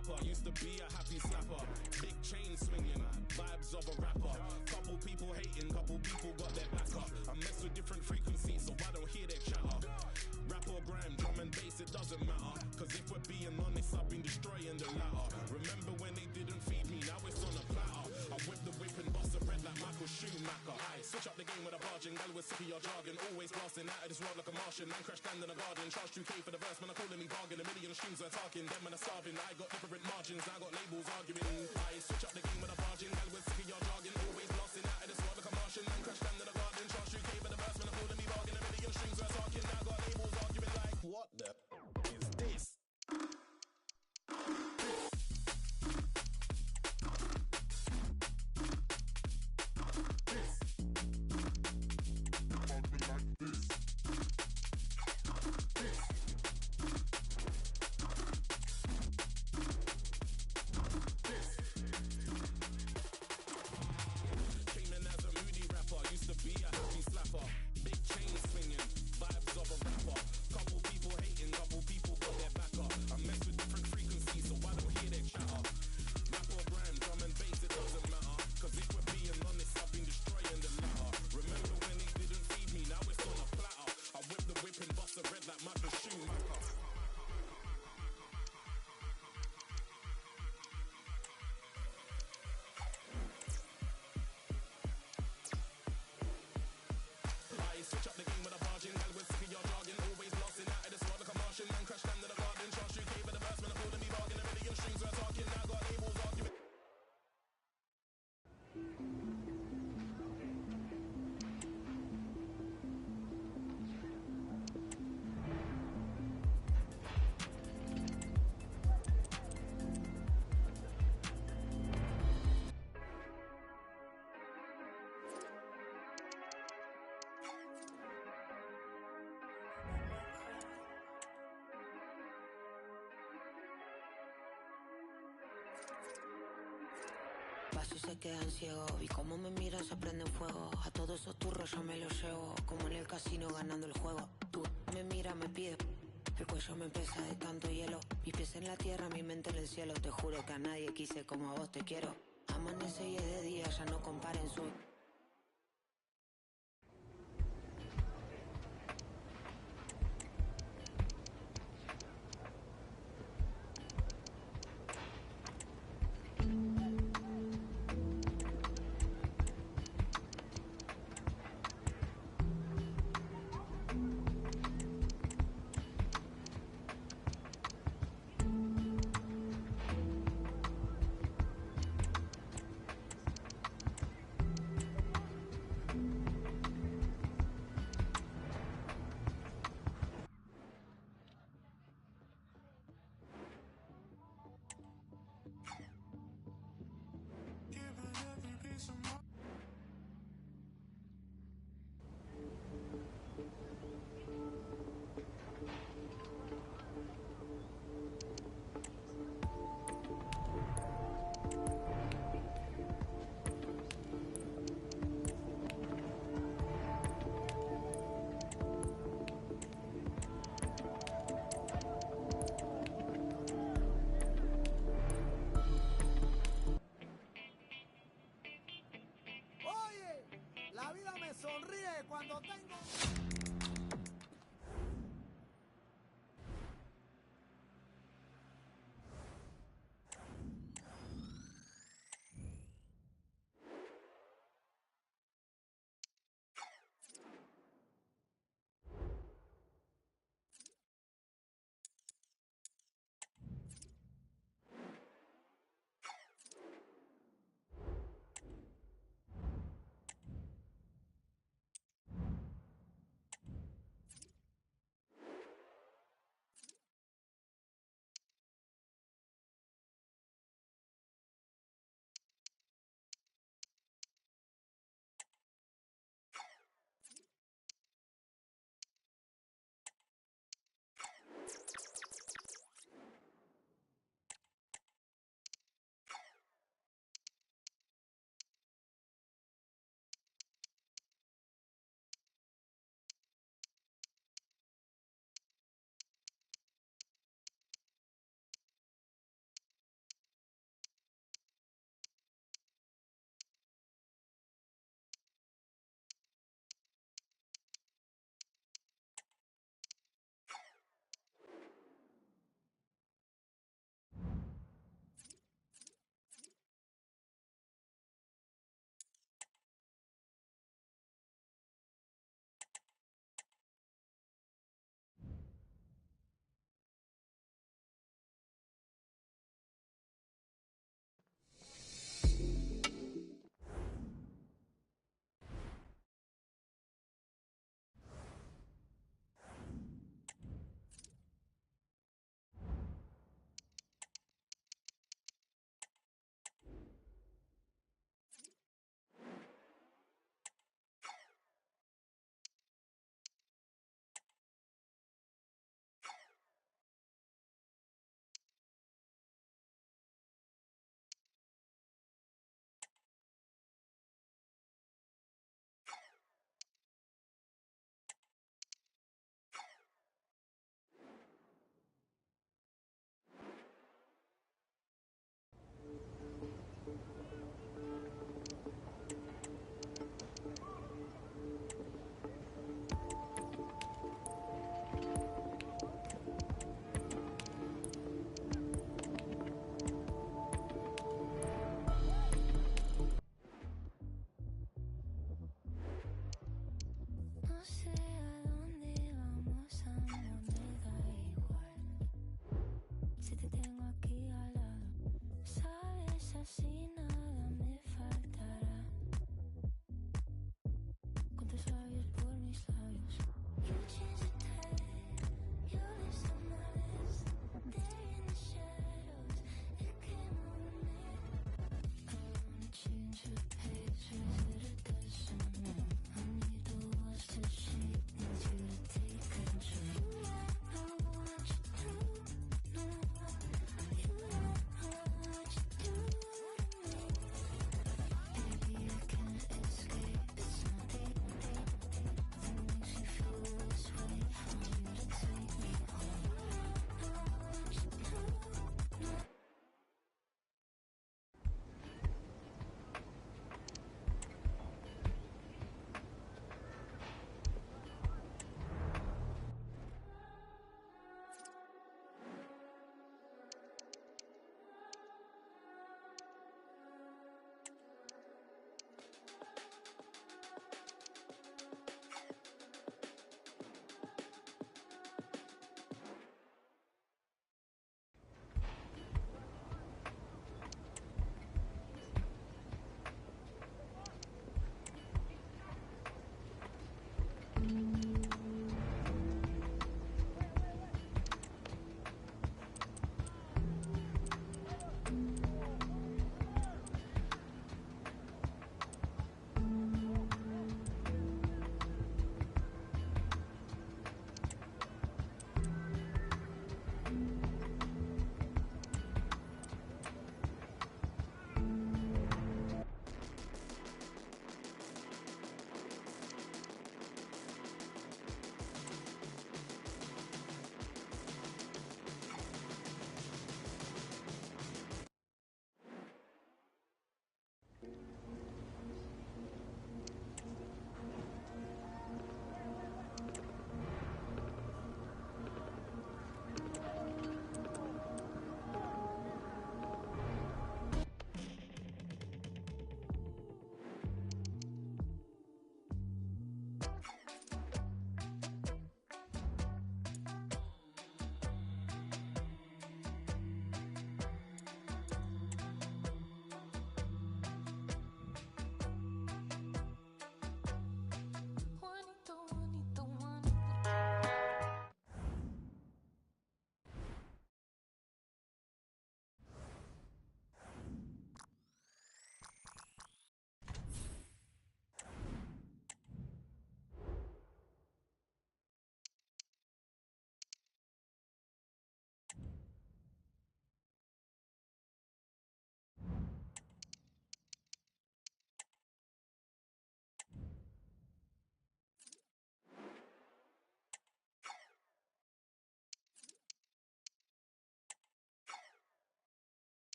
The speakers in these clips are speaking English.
rapper, used to be a happy slapper. Big chain swinging, vibes of a rapper. Couple people hating, couple people got their back up. I mess with different frequencies, so I don't hear their chatter. Rap or grime, drum and bass, it doesn't matter. Cause if we're being honest, I've been destroying the latter. Remember when they didn't feed me, now it's on a platter. I whip the whip and bust a red like Michael Schumacher. I switch up the game with a bargain, gal was sick of your jargon. Always blasting out of this world like a Martian. Man crash land in a garden, charge 2K for the verse. Man, I calling me bargain, a million streams are talking. Them man are starving, I got different margins, I got labels arguing. I switch up the game with a bargain, gal was sick of your jargon. Always blasting out of this world like a Martian. Man crash land in a garden, charge 2K for the verse. Man, I calling me bargain, a million streams are talking. I got labels arguing like, what the is this? Switch up the game with a bargain, gal was sick of your jargon. Always blasting out of this world like a Martian. Man crash land in the garden, charge 2K for the verse. Man, I calling me bargain, a million strings are talking. Now got labels arguing. Paso y se quedan ciegos. Y como me miran se prende fuego. A todos esos turros yo me los llevo. Como en el casino ganando el juego. Tú me mira, me pide. El cuello me pesa de tanto hielo. Mis pies en la tierra, mi mente en el cielo. Te juro que a nadie quise como a vos te quiero. Amanece y es de día, ya no comparen su... La vida me sonríe cuando tengo...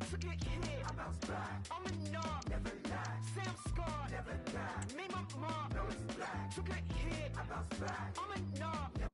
Took a hit, I bounced back. I'm a knob, never lie. Sam Scott, never die. Made my mark, no it's black. Took a hit, I bounced back. I'm a knob.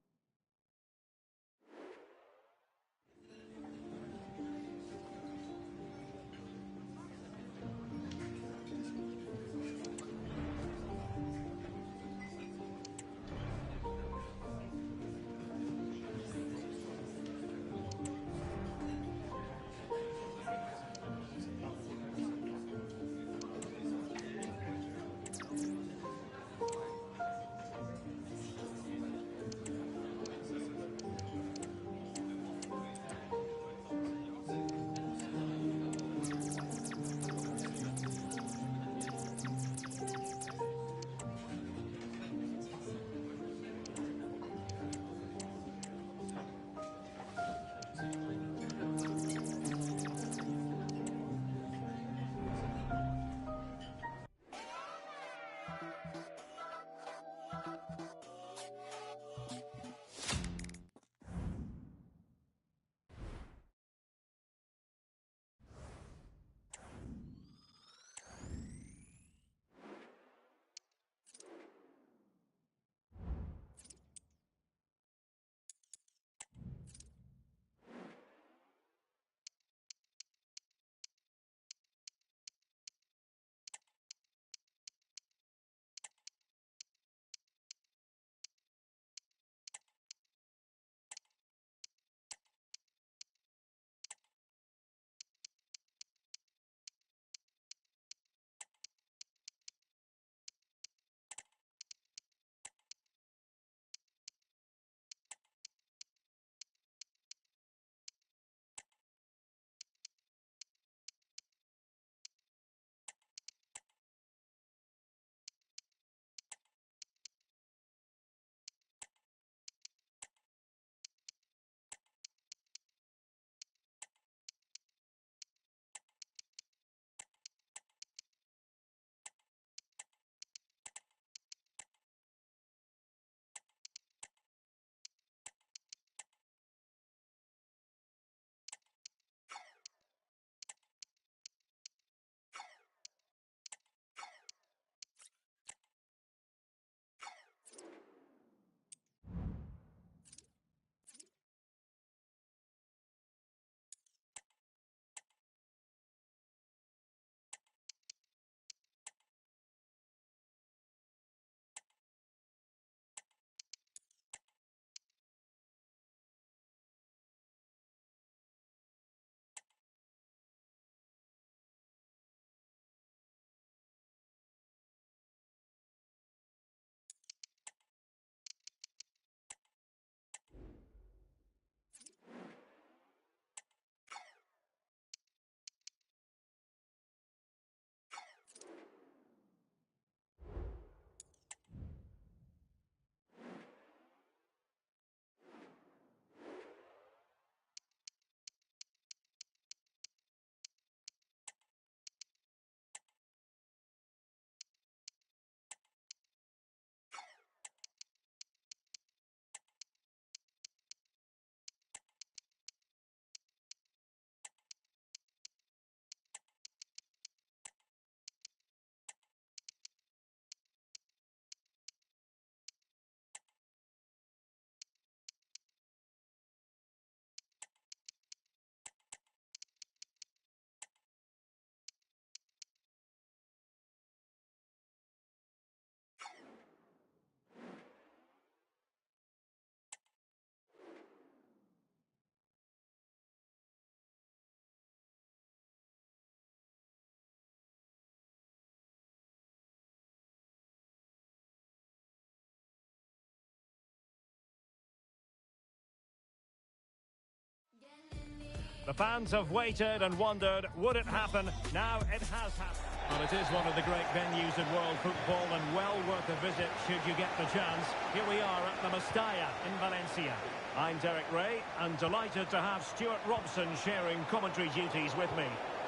The fans have waited and wondered, would it happen? Now it has happened. Well, it is one of the great venues in world football and well worth a visit should you get the chance. Here we are at the Mestalla in Valencia. I'm Derek Ray and delighted to have Stuart Robson sharing commentary duties with me.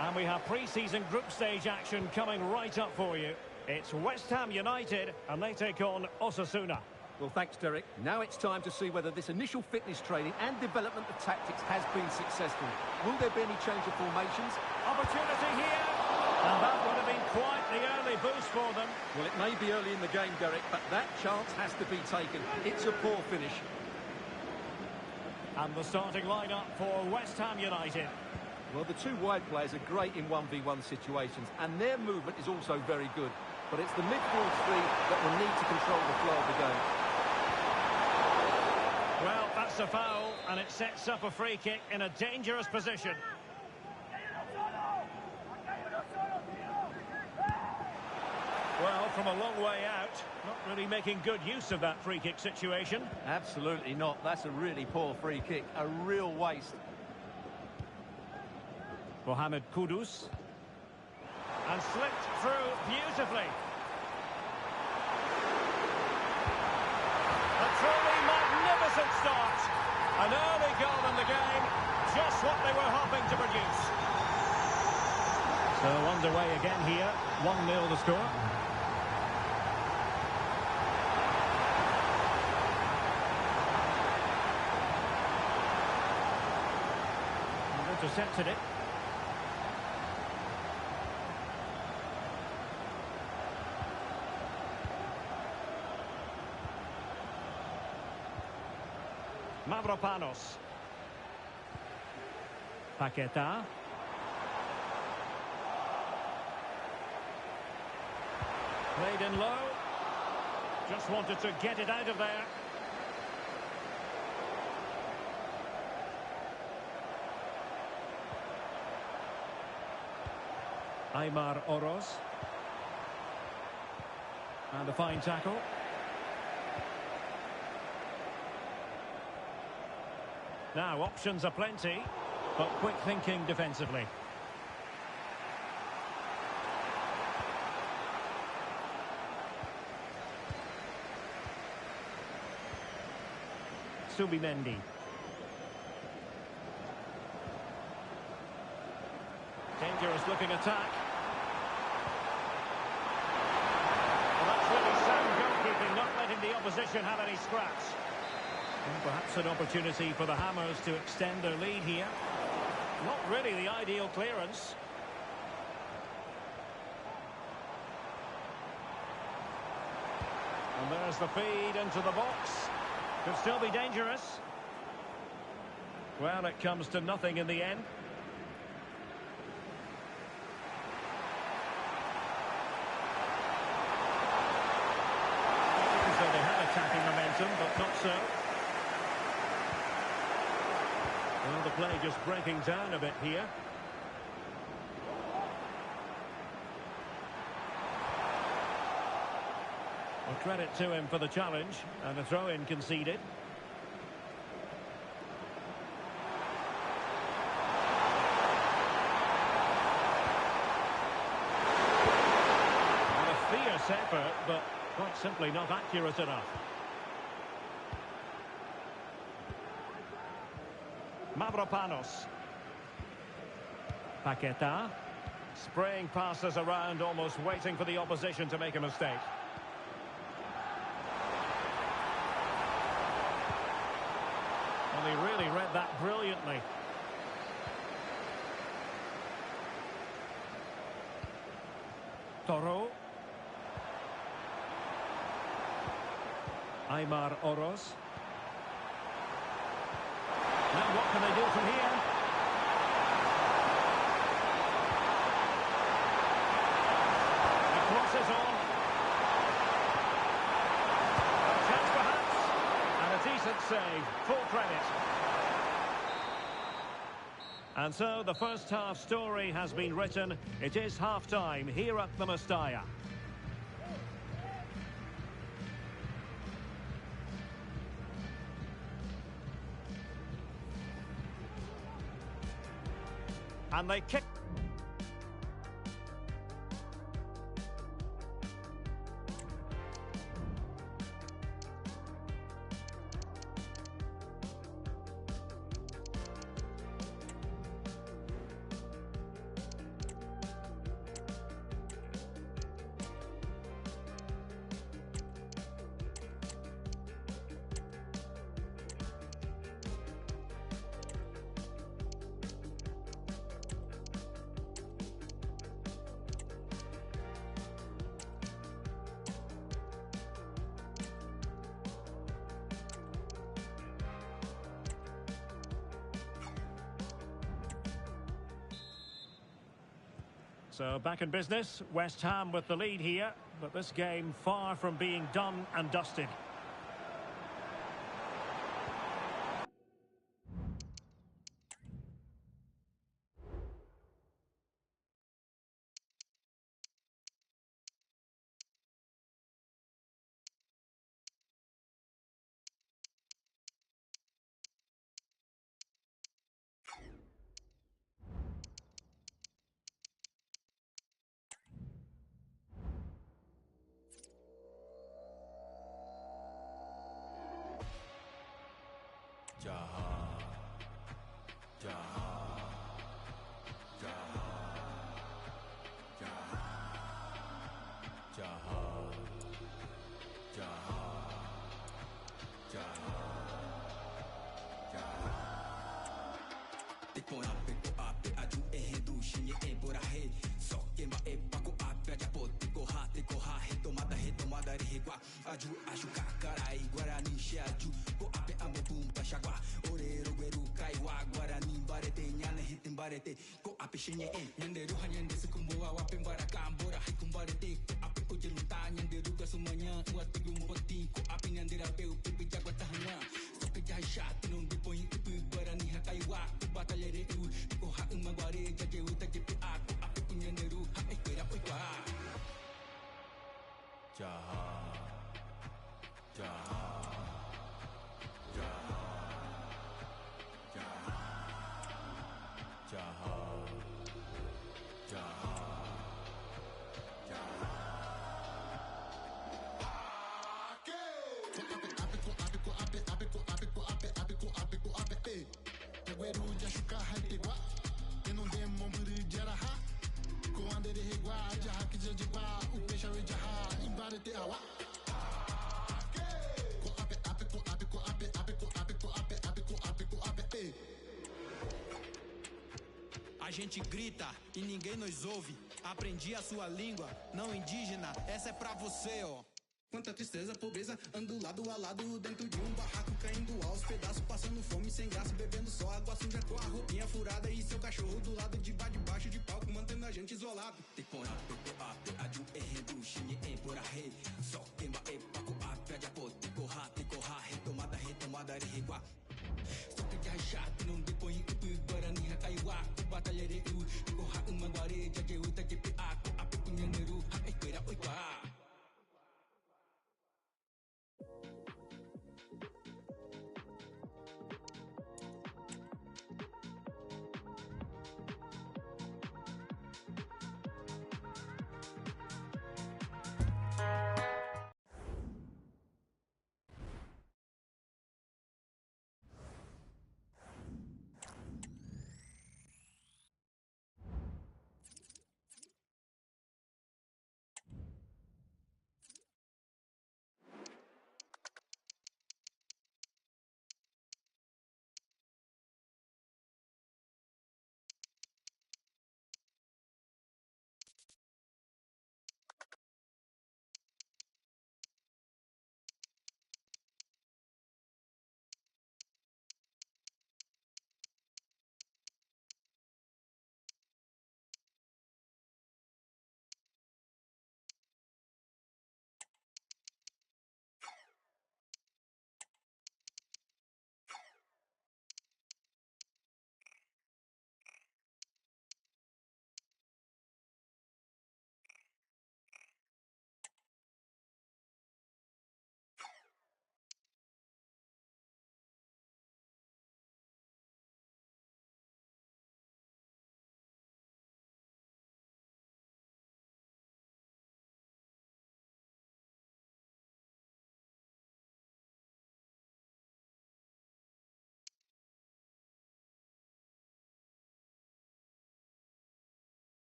And we have pre-season group stage action coming right up for you. It's West Ham United and they take on Osasuna. Well, thanks, Derek. Now it's time to see whether this initial fitness training and development of tactics has been successful. Will there be any change of formations? Opportunity here. And that would have been quite the early boost for them. Well, it may be early in the game, Derek, but that chance has to be taken. It's a poor finish. And the starting lineup for West Ham United. Well, the two wide players are great in 1v1 situations, and their movement is also very good. But it's the midfield three that will need to control the flow of the game. Well, that's a foul, and it sets up a free kick in a dangerous position. Well, from a long way out, not really making good use of that free kick situation. Absolutely not. That's a really poor free kick. A real waste. Mohamed Kudus. And slipped through beautifully. A truly magnificent start. An early goal in the game. Just what they were hoping to produce. So underway again here. 1-0 the score. Intercepted it. Mavropanos. Paqueta. Played in low. Just wanted to get it out of there. Aymar Oroz. And a fine tackle. Now, options are plenty, but quick thinking defensively. Subimendi. Dangerous looking attack. Well, that's really sound goalkeeping, not letting the opposition have any scraps. And perhaps an opportunity for the Hammers to extend their lead here. Not really the ideal clearance. And there's the feed into the box. Could still be dangerous. Well, it comes to nothing in the end. So they had attacking momentum, but not so. Well, the play just breaking down a bit here. Well, credit to him for the challenge, and a throw-in conceded. And a fierce effort, but quite simply not accurate enough. Mavropanos. Paqueta. Spraying passes around, almost waiting for the opposition to make a mistake. Well, he really read that brilliantly. Toro. Aymar Oroz. Now what can they do from here? He crosses on. A chance perhaps. And a decent save. Full credit. And so the first half story has been written. It is half-time here at the Mestalla. And they kick. So back in business, West Ham with the lead here, but this game far from being done and dusted. Ko ape shinye nyanderu hanyande sukumbuwa wapembara kambora hikumbarete ko ape ojeluta nyanderu gasumanya watigu mpoti ko ape nyandera pe upi jagwa tahana soke jai shati non de point upi barani hakai wa ko batalere u ko ha umagware jaje uta jepi a ko ape nyanderu ha ekera oikwa jaha jaha A gente grita e ninguém nos ouve. Aprendi a sua língua, não indígena, essa é pra você, ó. Quanta tristeza, pobreza, ando lado a lado dentro de um barraco, caindo aos pedaços, passando fome, sem graça, bebendo só água suja com a roupinha furada e seu cachorro do lado de debaixo de palco, mantendo a gente isolado. Tepora, pepe, aju, erredo, xinhe, empora, rei, só queima, epaco, ape, adiapô, tecorra, retomada, reguá. Só que já chato, não depõe, upi, guarani, recaiuá, batalhare, tecorra, umanguare, jageuta, jepe, aco, ape, punhaneru, ha, equera, oiquá.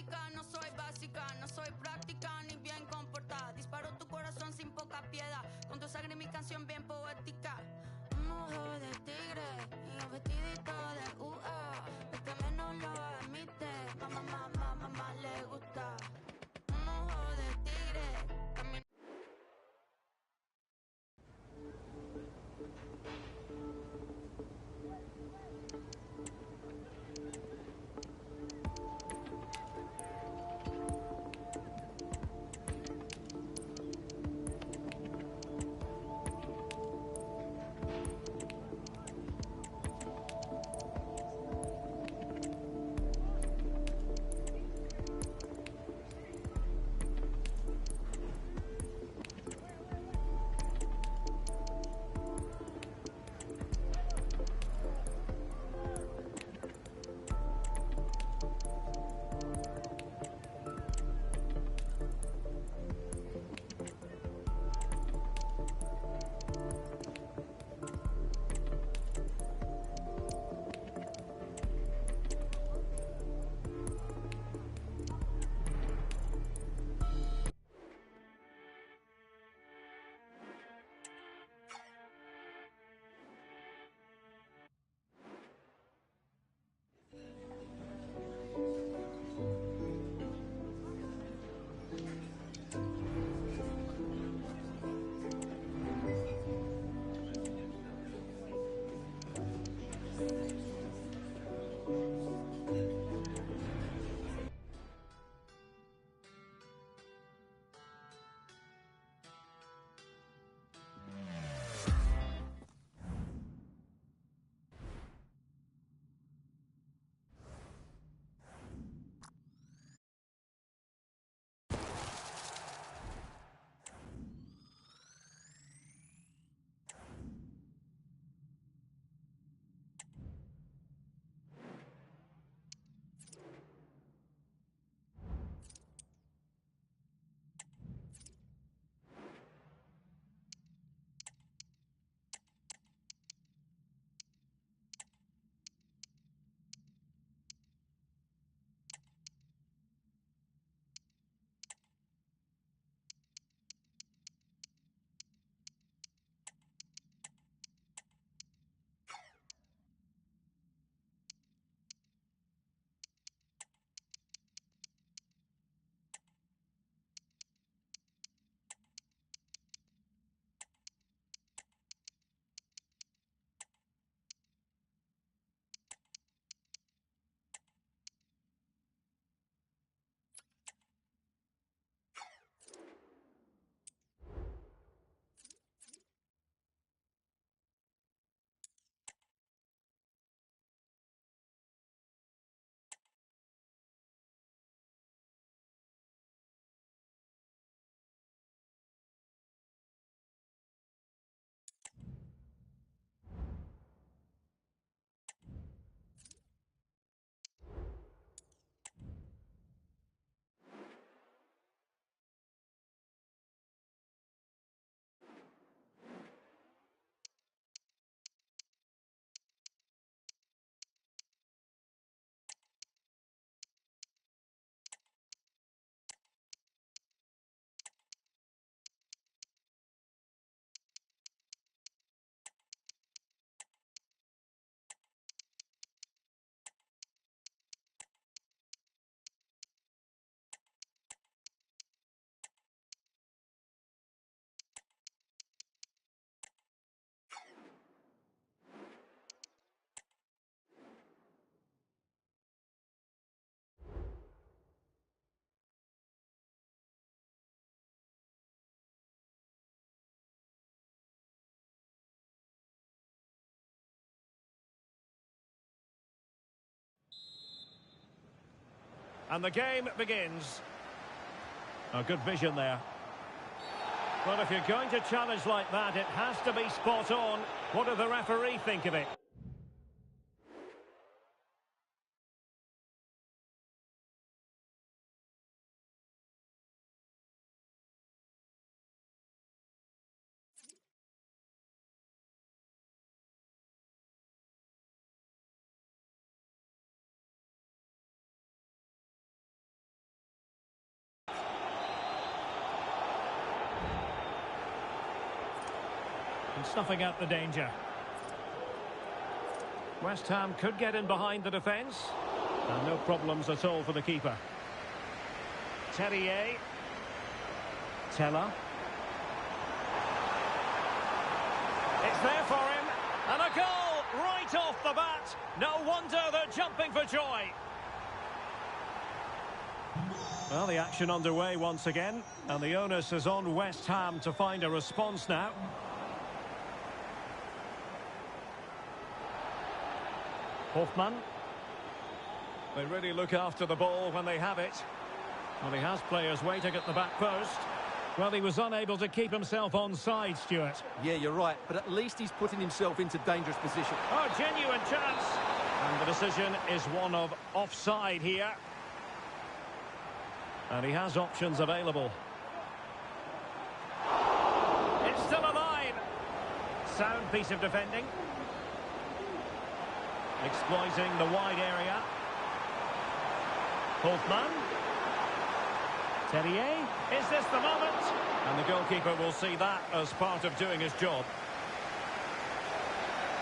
clásica, no soy básica, no soy práctica ni bien comportada. Disparo tu corazón sin poca piedad, con tu sangre mi canción bien poética. Un ojo de tigre y un vestidito de UA, el que menos lo admite, mamá le gusta. Un ojo de tigre, también. And the game begins. A good vision there. But if you're going to challenge like that, it has to be spot on. What do the referee think of it? And snuffing out the danger. West Ham could get in behind the defence. And no problems at all for the keeper. Terrier. Teller. It's there for him. And a goal right off the bat. No wonder they're jumping for joy. Well, the action underway once again. And the onus is on West Ham to find a response now. Hoffman. They really look after the ball when they have it. Well, he has players waiting at the back post. Well, he was unable to keep himself onside, Stuart. Yeah, you're right, but at least he's putting himself into dangerous position. Oh, genuine chance. And the decision is one of offside here. And he has options available. It's still alive. Sound piece of defending. Exploiting the wide area. Hoffman. Terrier. Is this the moment? And the goalkeeper will see that as part of doing his job.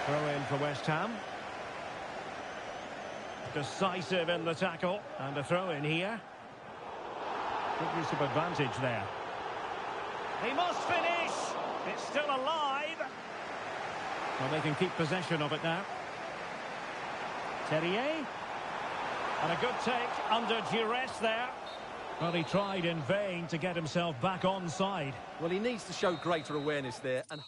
Throw in for West Ham. Decisive in the tackle. And a throw in here. Good use of advantage there. He must finish. It's still alive. Well, they can keep possession of it now. Terrier. And a good take under duress there. Well, he tried in vain to get himself back onside. Well, he needs to show greater awareness there and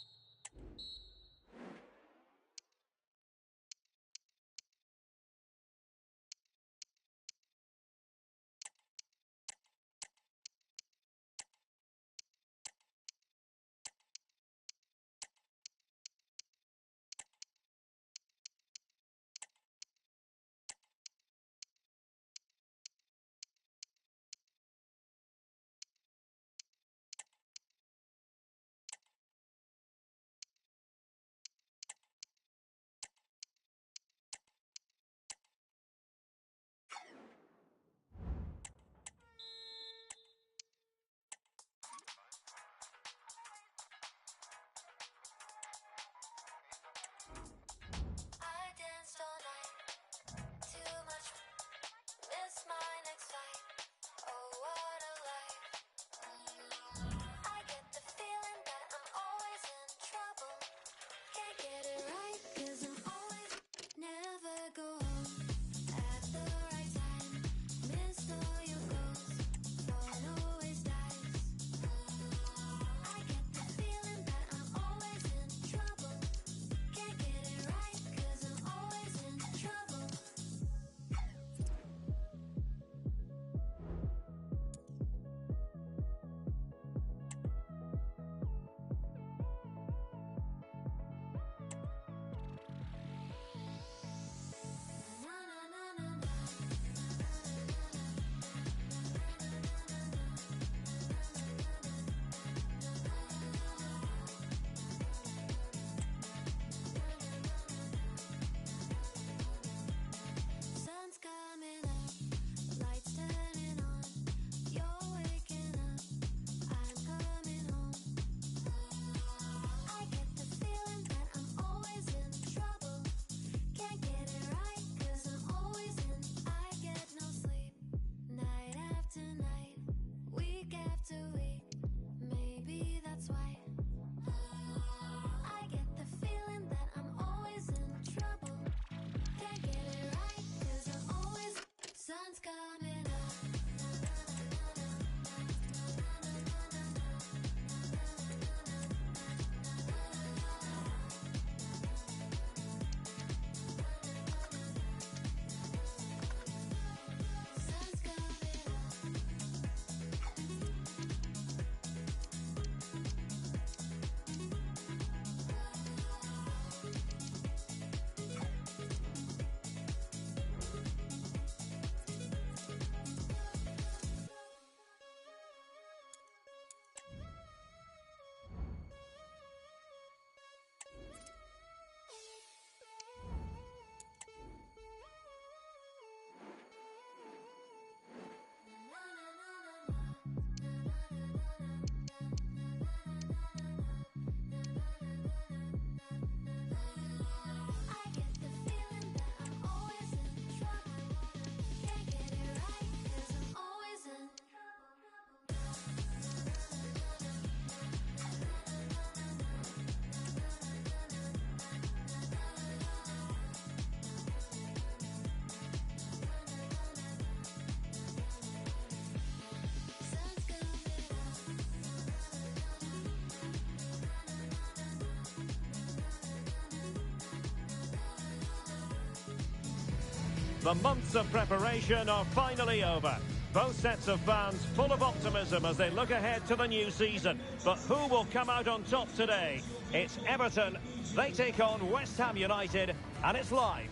The months of preparation are finally over. Both sets of fans full of optimism as they look ahead to the new season. But who will come out on top today? It's Everton. They take on West Ham United, and it's live.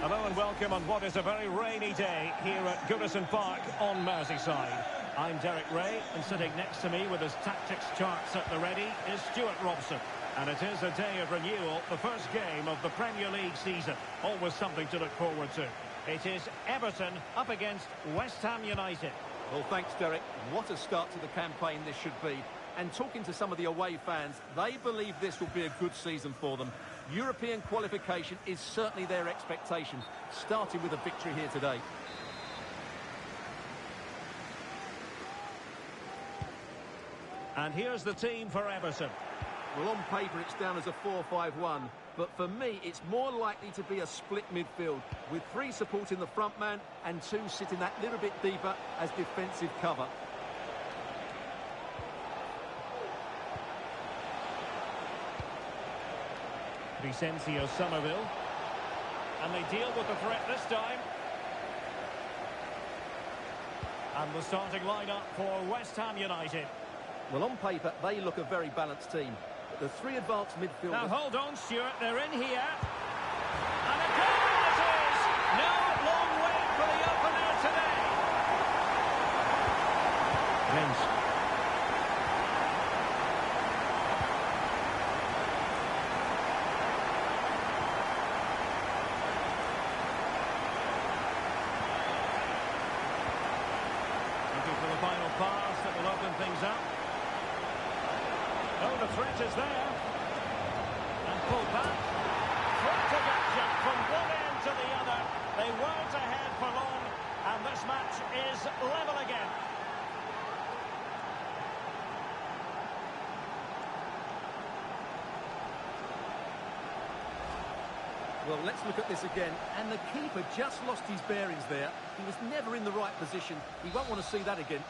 Hello and welcome on what is a very rainy day here at Goodison Park on Merseyside. I'm Derek Ray, and sitting next to me with his tactics charts at the ready is Stuart Robson. And it is a day of renewal, the first game of the Premier League season. Always something to look forward to. It is Everton up against West Ham United. Well, thanks, Derek. What a start to the campaign this should be. And talking to some of the away fans, they believe this will be a good season for them. European qualification is certainly their expectation, starting with a victory here today. And here's the team for Everton. Well, on paper, it's down as a 4-5-1. But for me, it's more likely to be a split midfield, with 3 supporting the front man and 2 sitting that little bit deeper as defensive cover. Vicencio Somerville. And they deal with the threat this time. And the starting lineup for West Ham United. Well, on paper, they look a very balanced team. But the 3 advanced midfielders... Now, hold on, Stuart. They're in here. And a goal it is! No long wait for the opener today. James. Looking for the final pass that will open things up. Oh, the threat is there. And pulled back. Frantic action from one end to the other. They weren't ahead for long, and this match is level again. Well, let's look at this again. And the keeper just lost his bearings there. He was never in the right position. We won't want to see that again.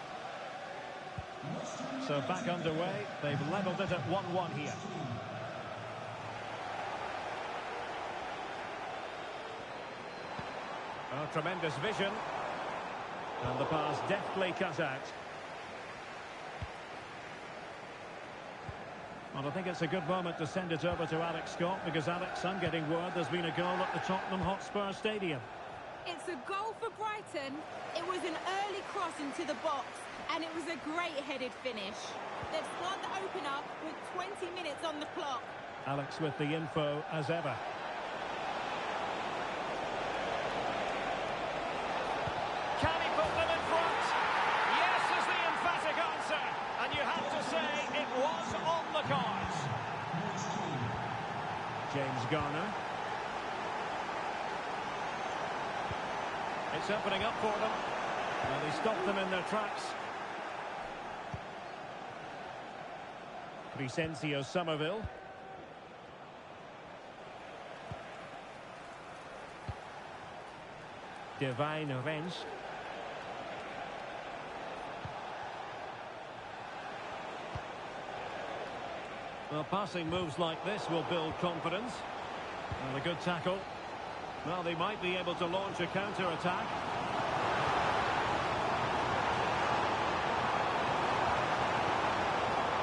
So back underway. They've levelled it at 1-1 here. Oh, tremendous vision. And the pass deftly cut out. Well, I think it's a good moment to send it over to Alex Scott, because, Alex, I'm getting word there's been a goal at the Tottenham Hotspur Stadium. It's a goal for Brighton. It was an early cross into the box, and it was a great-headed finish. They've scored the opener with 20 minutes on the clock. Alex with the info as ever. Can he put them in front? Yes is the emphatic answer. And you have to say it was on the cards. James Garner. It's opening up for them. Well, they stopped them in their tracks. Vicencio Somerville. Divine Rens. Well, passing moves like this will build confidence. And a good tackle. Well, they might be able to launch a counter-attack.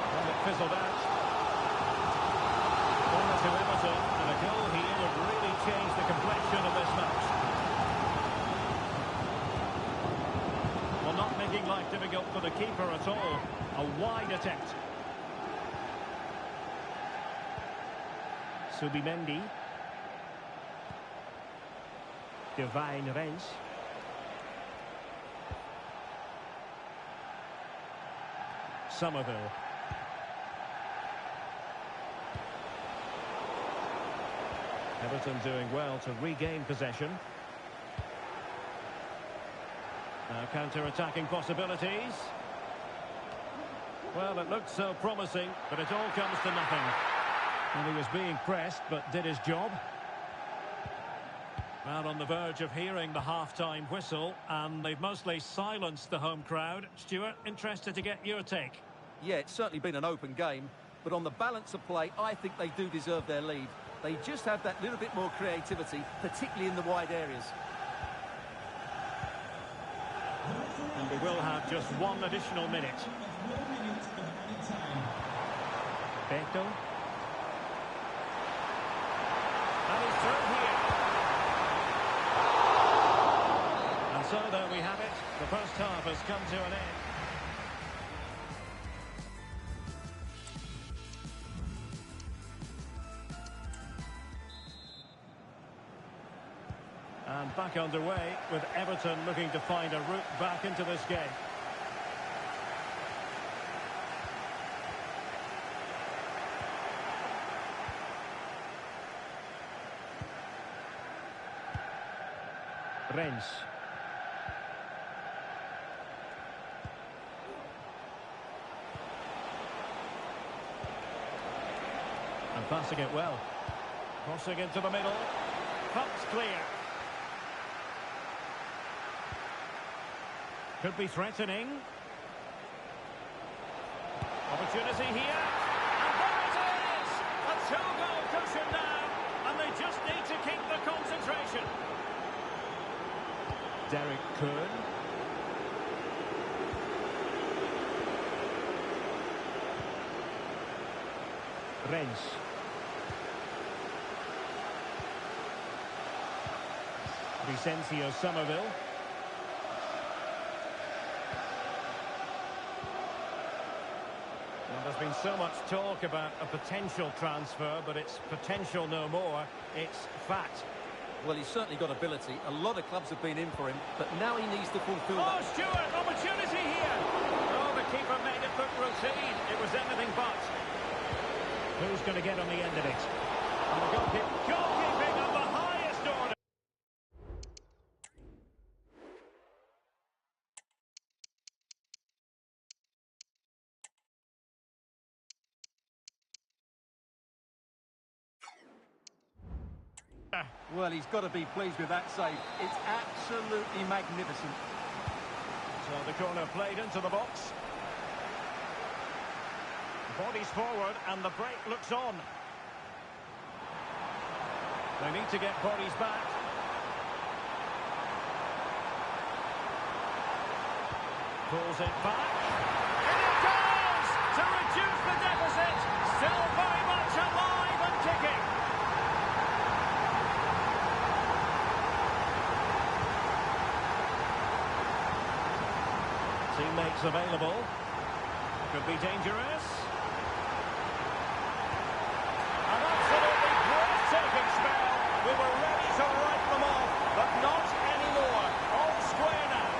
Well, it fizzled out. Corner to Everton, and a goal here would really change the complexion of this match. Well, not making life difficult for the keeper at all. A wide attempt. Subimendi. Divine Rens. Somerville. Everton doing well to regain possession. Now counter-attacking possibilities. Well, it looked so promising, but it all comes to nothing. And he was being pressed, but did his job. Well, on the verge of hearing the half-time whistle, and they've mostly silenced the home crowd. Stuart, interested to get your take. Yeah, it's certainly been an open game, but on the balance of play, I think they do deserve their lead. They just have that little bit more creativity, particularly in the wide areas. And we will have just one additional minute. Beto. And he's through here. And so there we have it. The first half has come to an end. And back underway with Everton looking to find a route back into this game. Rennes. And passing it well. Crossing into the middle. Cuts clear. Could be threatening. Opportunity here. And there it is! A two-goal cushion now. And they just need to keep the concentration. Derek Kern. Rennes. Vicencio Somerville. There's been so much talk about a potential transfer, but it's potential no more. It's fact. Well, he's certainly got ability. A lot of clubs have been in for him, but now he needs to fulfil that. Oh, Stewart, opportunity here. Oh, the keeper made it look routine. It was anything but. Who's going to get on the end of it? And the goalkeeping of the highest order. Well, he's got to be pleased with that save. It's absolutely magnificent. So the corner played into the box. Bodies forward and the break looks on. They need to get bodies back. Pulls it back. And it goes! To reduce the deficit. Still very much alive and kicking. Teammates available. Could be dangerous. An absolutely breathtaking spell. We were ready to write them off, but not anymore. All square now.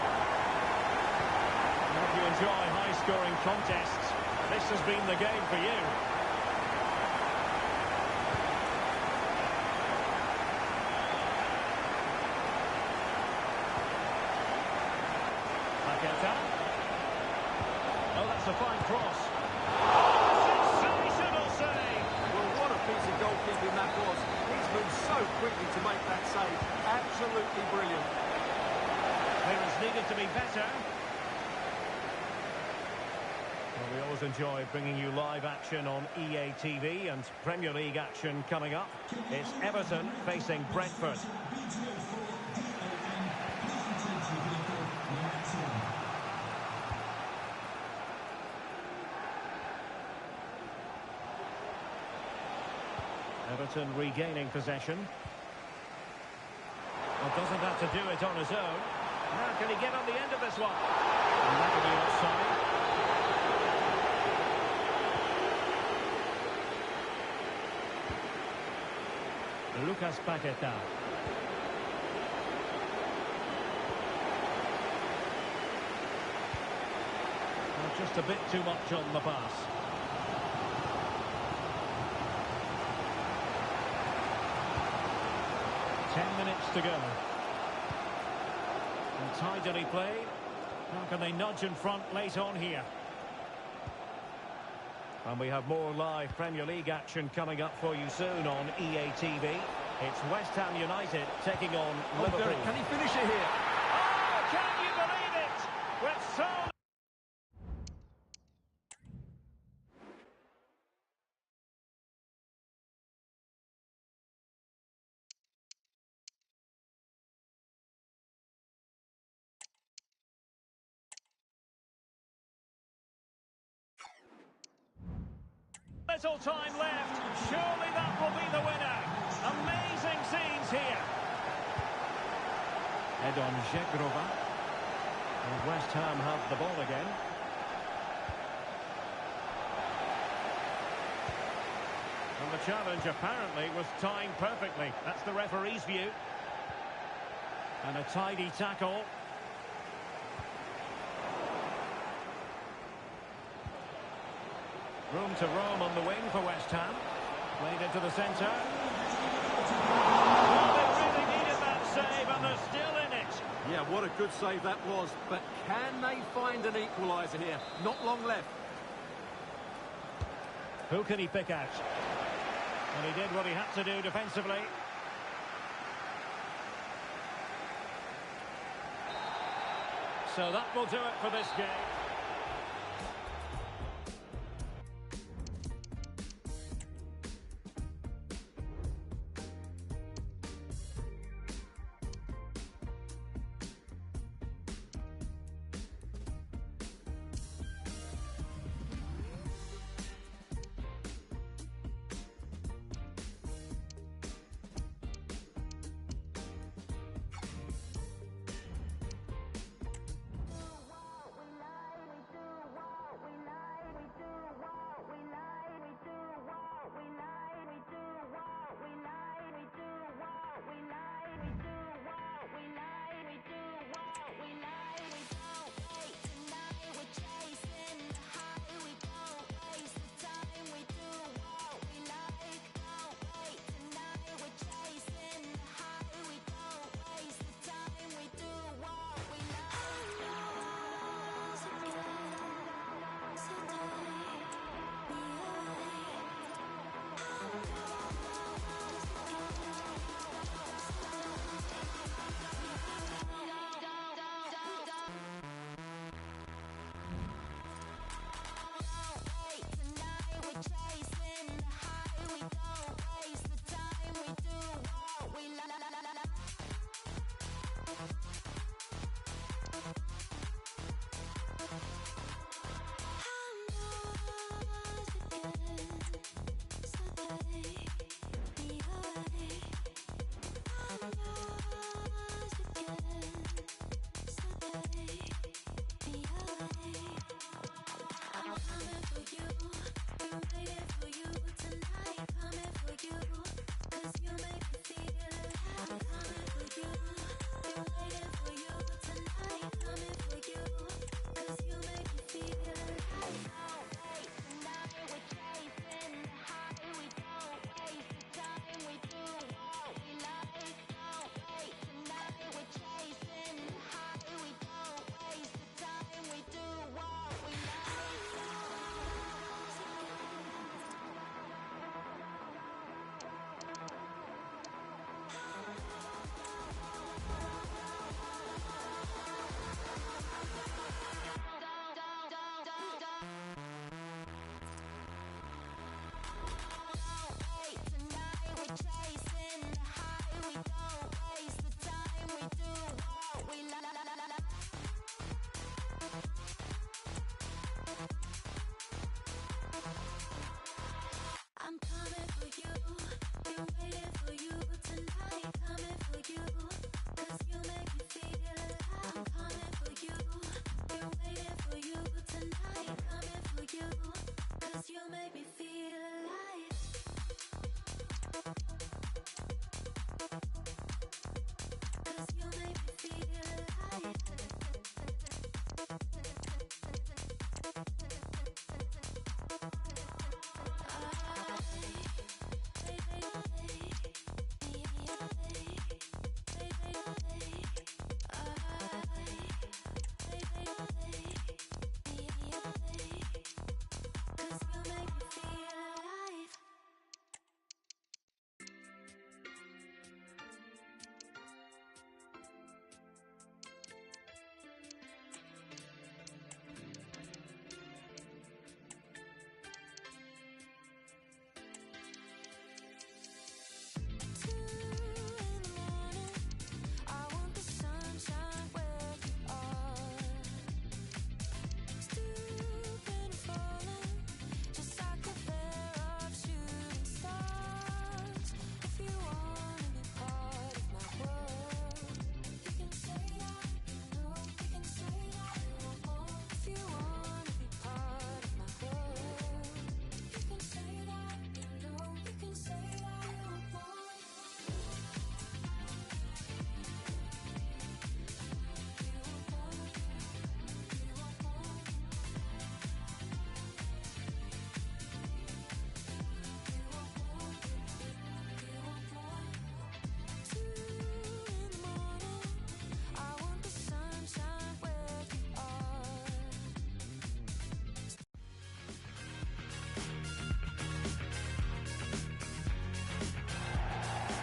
If you enjoy high-scoring contests, this has been the game for you. Oh, that's a fine cross. Sensational save! Well, what a piece of goalkeeping that was. He's moved so quickly to make that save. Absolutely brilliant. Players needed to be better. Well, we always enjoy bringing you live action on EA TV and Premier League action coming up. It's Everton facing Brentford. Everton regaining possession. Well, doesn't have to do it on his own. Now can he get on the end of this one? And that'll be offside. Lucas Paqueta. Well, just a bit too much on the pass. To go. And tidily played. How can they nudge in front late on here? And we have more live Premier League action coming up for you soon on EA TV. It's West Ham United taking on Liverpool. Derek, can he finish it here? Oh, can you believe it? With so... little time left. Surely that will be the winner. Amazing scenes here. Edon Zegrova. And West Ham have the ball again. And the challenge apparently was timed perfectly. That's the referee's view. And a tidy tackle. Room to roam on the wing for West Ham. Played into the centre. Well, they really needed that save, and they're still in it. Yeah, what a good save that was. But can they find an equaliser here? Not long left. Who can he pick out? And he did what he had to do defensively. So that will do it for this game.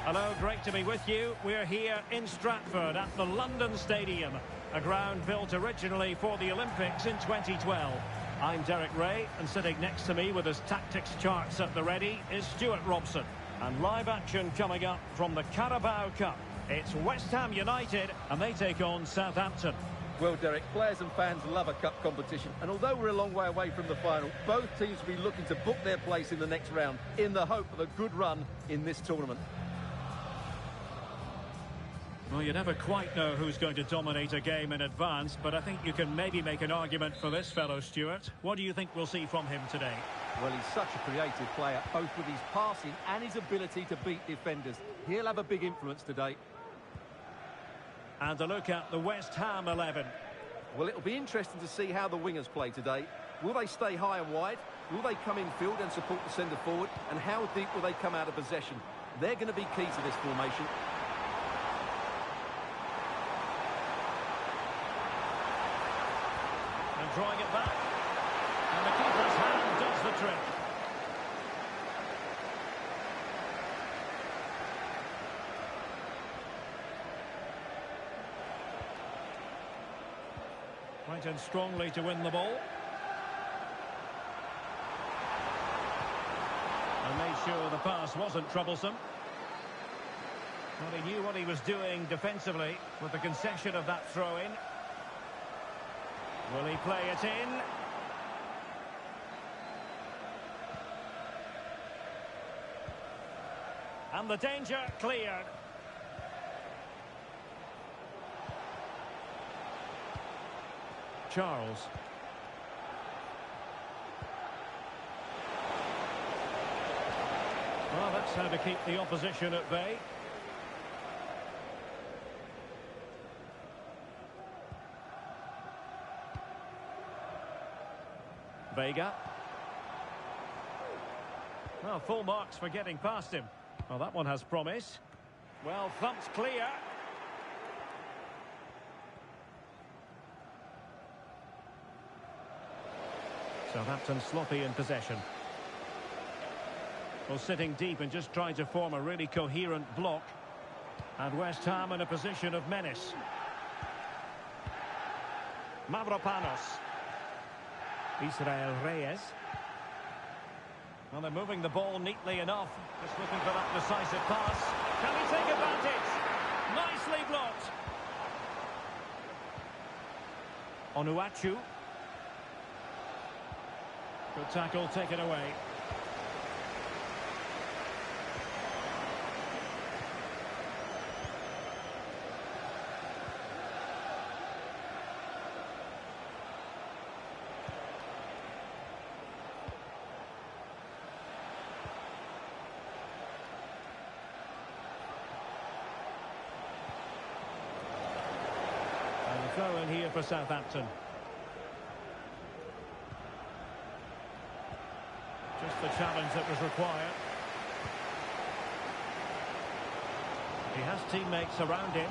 Hello, great to be with you. We're here in Stratford at the London Stadium, a ground built originally for the Olympics in 2012. I'm Derek Ray, and sitting next to me with his tactics charts at the ready is Stuart Robson. And live action coming up from the Carabao Cup. It's West Ham United, and they take on Southampton. Well, Derek, players and fans love a cup competition, and although we're a long way away from the final, both teams will be looking to book their place in the next round in the hope of a good run in this tournament. Well, you never quite know who's going to dominate a game in advance, but I think you can maybe make an argument for this fellow, Stuart. What do you think we'll see from him today? Well, he's such a creative player, both with his passing and his ability to beat defenders. He'll have a big influence today. And a look at the West Ham 11. Well, it'll be interesting to see how the wingers play today. Will they stay high and wide? Will they come in field and support the centre forward? And how deep will they come out of possession? They're going to be key to this formation. And drawing it back. And the keeper's hand does the trick. Went in strongly to win the ball. And made sure the pass wasn't troublesome. Well, he knew what he was doing defensively with the concession of that throw-in. Will he play it in? And the danger cleared. Charles. Well, that's how to keep the opposition at bay. Vega. Well, full marks for getting past him. Well, that one has promise. Well, thumped clear. Southampton sloppy in possession. Well, sitting deep and just trying to form a really coherent block. And West Ham in a position of menace. Mavropanos. Israel Reyes. Well, they're moving the ball neatly enough. Just looking for that decisive pass. Can he take advantage? Nicely blocked. Onuachu. Good tackle taken away. And a throw in here for Southampton. Just the challenge that was required. He has teammates around him.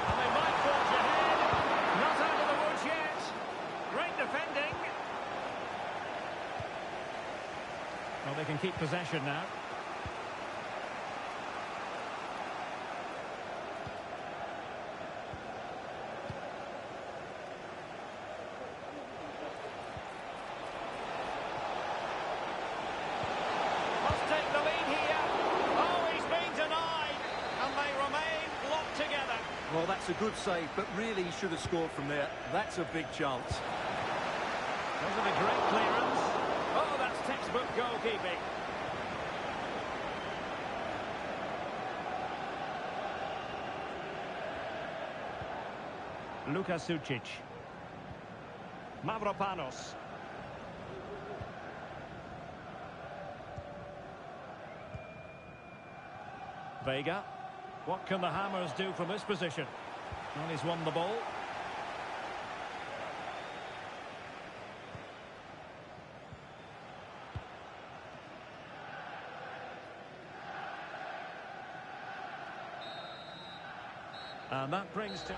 And they might forge ahead. Not out of the woods yet. Great defending. Well, they can keep possession now. Well, that's a good save, but really he should have scored from there. That's a big chance. Wasn't a great clearance. Oh, that's textbook goalkeeping. Luka Sucic. Mavropanos. Vega. What can the Hammers do from this position? Well, he's won the ball. And that brings to...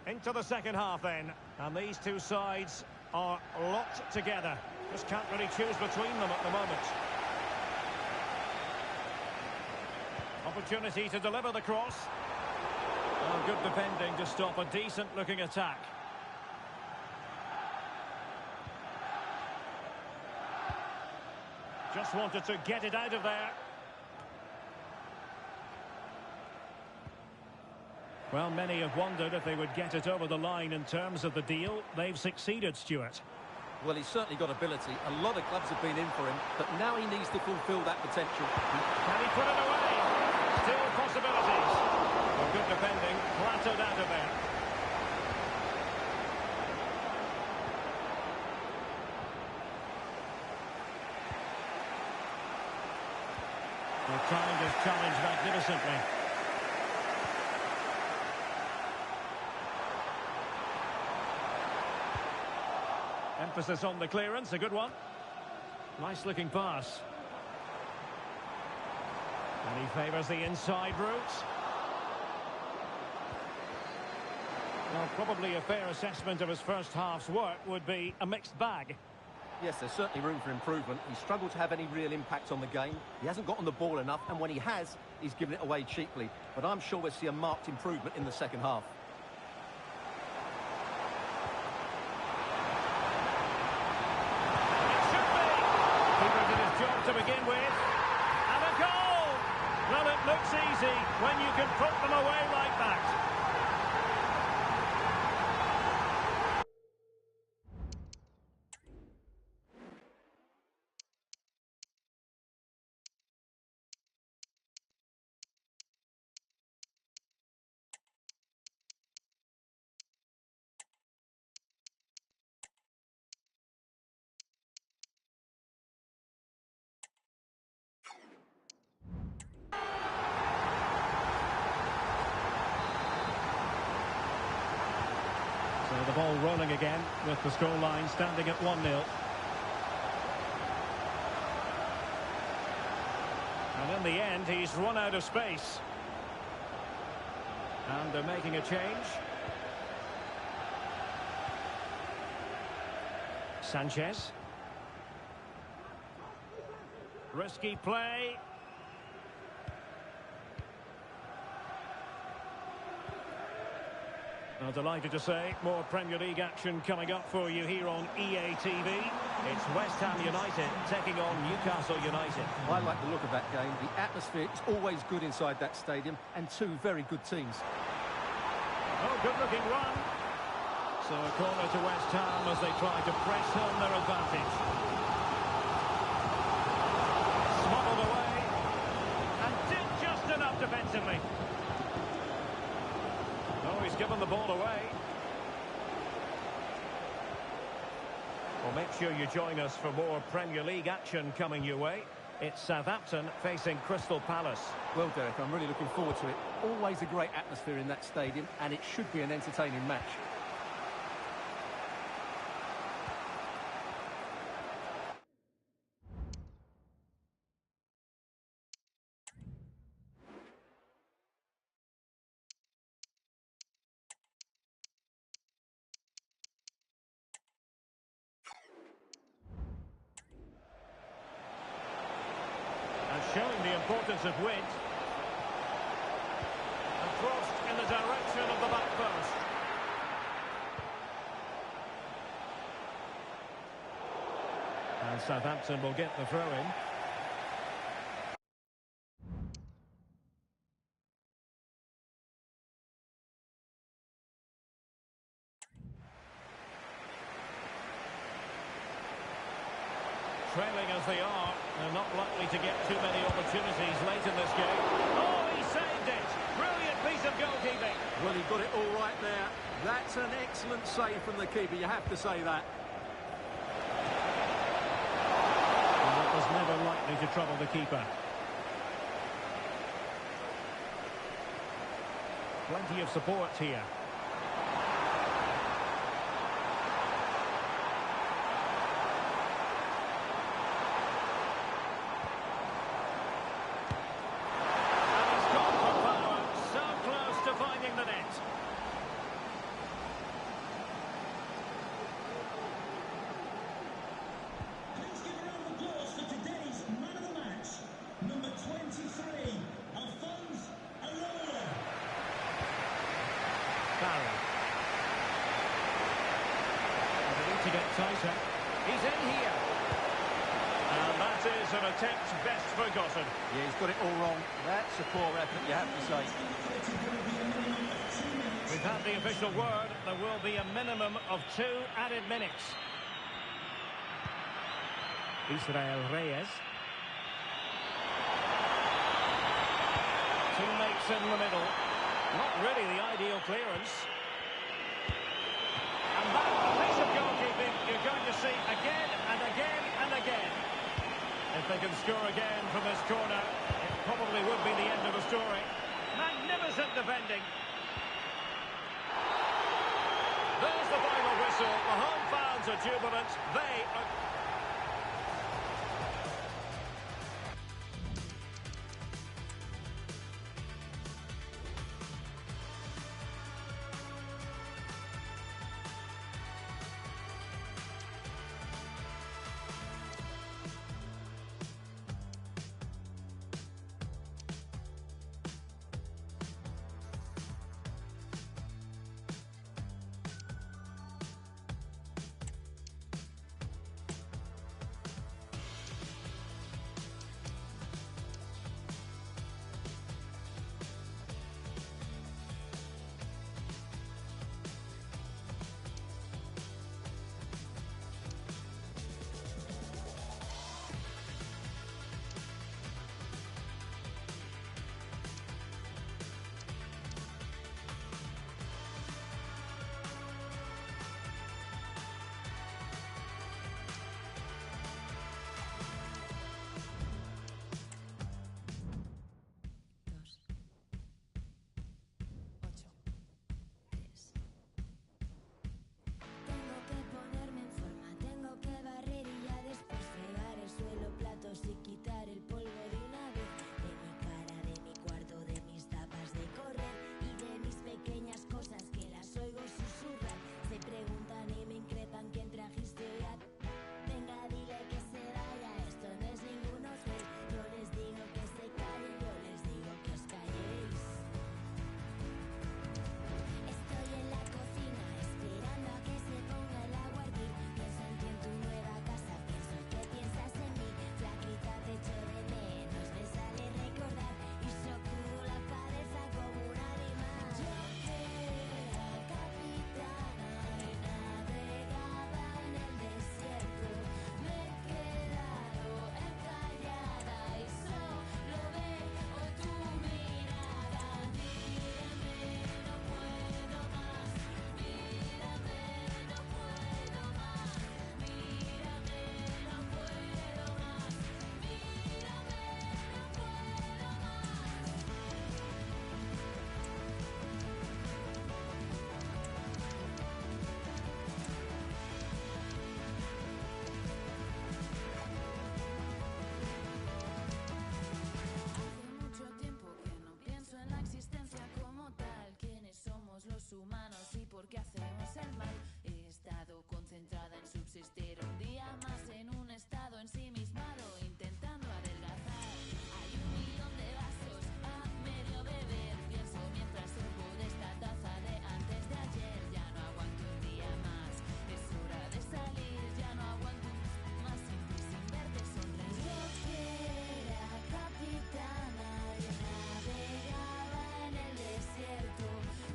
Into the second half then. And these two sides are locked together. Just can't really choose between them at the moment. Opportunity to deliver the cross. Oh, good defending to stop a decent-looking attack. Just wanted to get it out of there. Well, many have wondered if they would get it over the line in terms of the deal. They've succeeded, Stuart. Well, he's certainly got ability. A lot of clubs have been in for him, but now he needs to fulfil that potential. Can he put it away? Still possibilities. Well, good defending, flattered out of there. They're trying this challenge magnificently. Emphasis on the clearance, a good one. Nice looking pass. And he favours the inside route. Well, probably a fair assessment of his first half's work would be a mixed bag. Yes, there's certainly room for improvement. He's struggled to have any real impact on the game. He hasn't got on the ball enough, and when he has, he's given it away cheaply. But I'm sure we'll see a marked improvement in the second half. To begin with, and a goal! Well, it looks easy when you can put them away like that. So the ball rolling again with the scoreline standing at 1-0. And in the end, he's run out of space. And they're making a change. Sanchez. Risky play. Well, delighted to say, more Premier League action coming up for you here on EA TV. It's West Ham United taking on Newcastle United. I like the look of that game. The atmosphere is always good inside that stadium, and two very good teams. Oh, good-looking run. So a corner to West Ham as they try to press home their advantage. Smuggled away, and did just enough defensively. Oh, he's given the ball away. Well, make sure you join us for more Premier League action coming your way. It's Southampton facing Crystal Palace. Well, Derek, I'm really looking forward to it. Always a great atmosphere in that stadium, and it should be an entertaining match. Showing the importance of width. And crossed in the direction of the back post. And Southampton will get the throw-in. Trailing as they are, they're not likely to get too many opportunities late in this game. Oh, he saved it! Brilliant piece of goalkeeping. Well, he got it all right there. That's an excellent save from the keeper, you have to say that. And that was never likely to trouble the keeper. Plenty of support here. Barry. And they need to get tighter. He's in here. And that is an attempt best forgotten. Yeah, he's got it all wrong. That's a poor effort, you have to say. We've had the official word. There will be a minimum of 2 added minutes. Israel Reyes. Teammates in the middle. Not really the ideal clearance. And that piece of goalkeeping you're going to see again and again and again. If they can score again from this corner, it probably would be the end of the story. Magnificent defending. There's the final whistle. The home fans are jubilant. They are...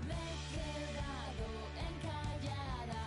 Me he quedado encallada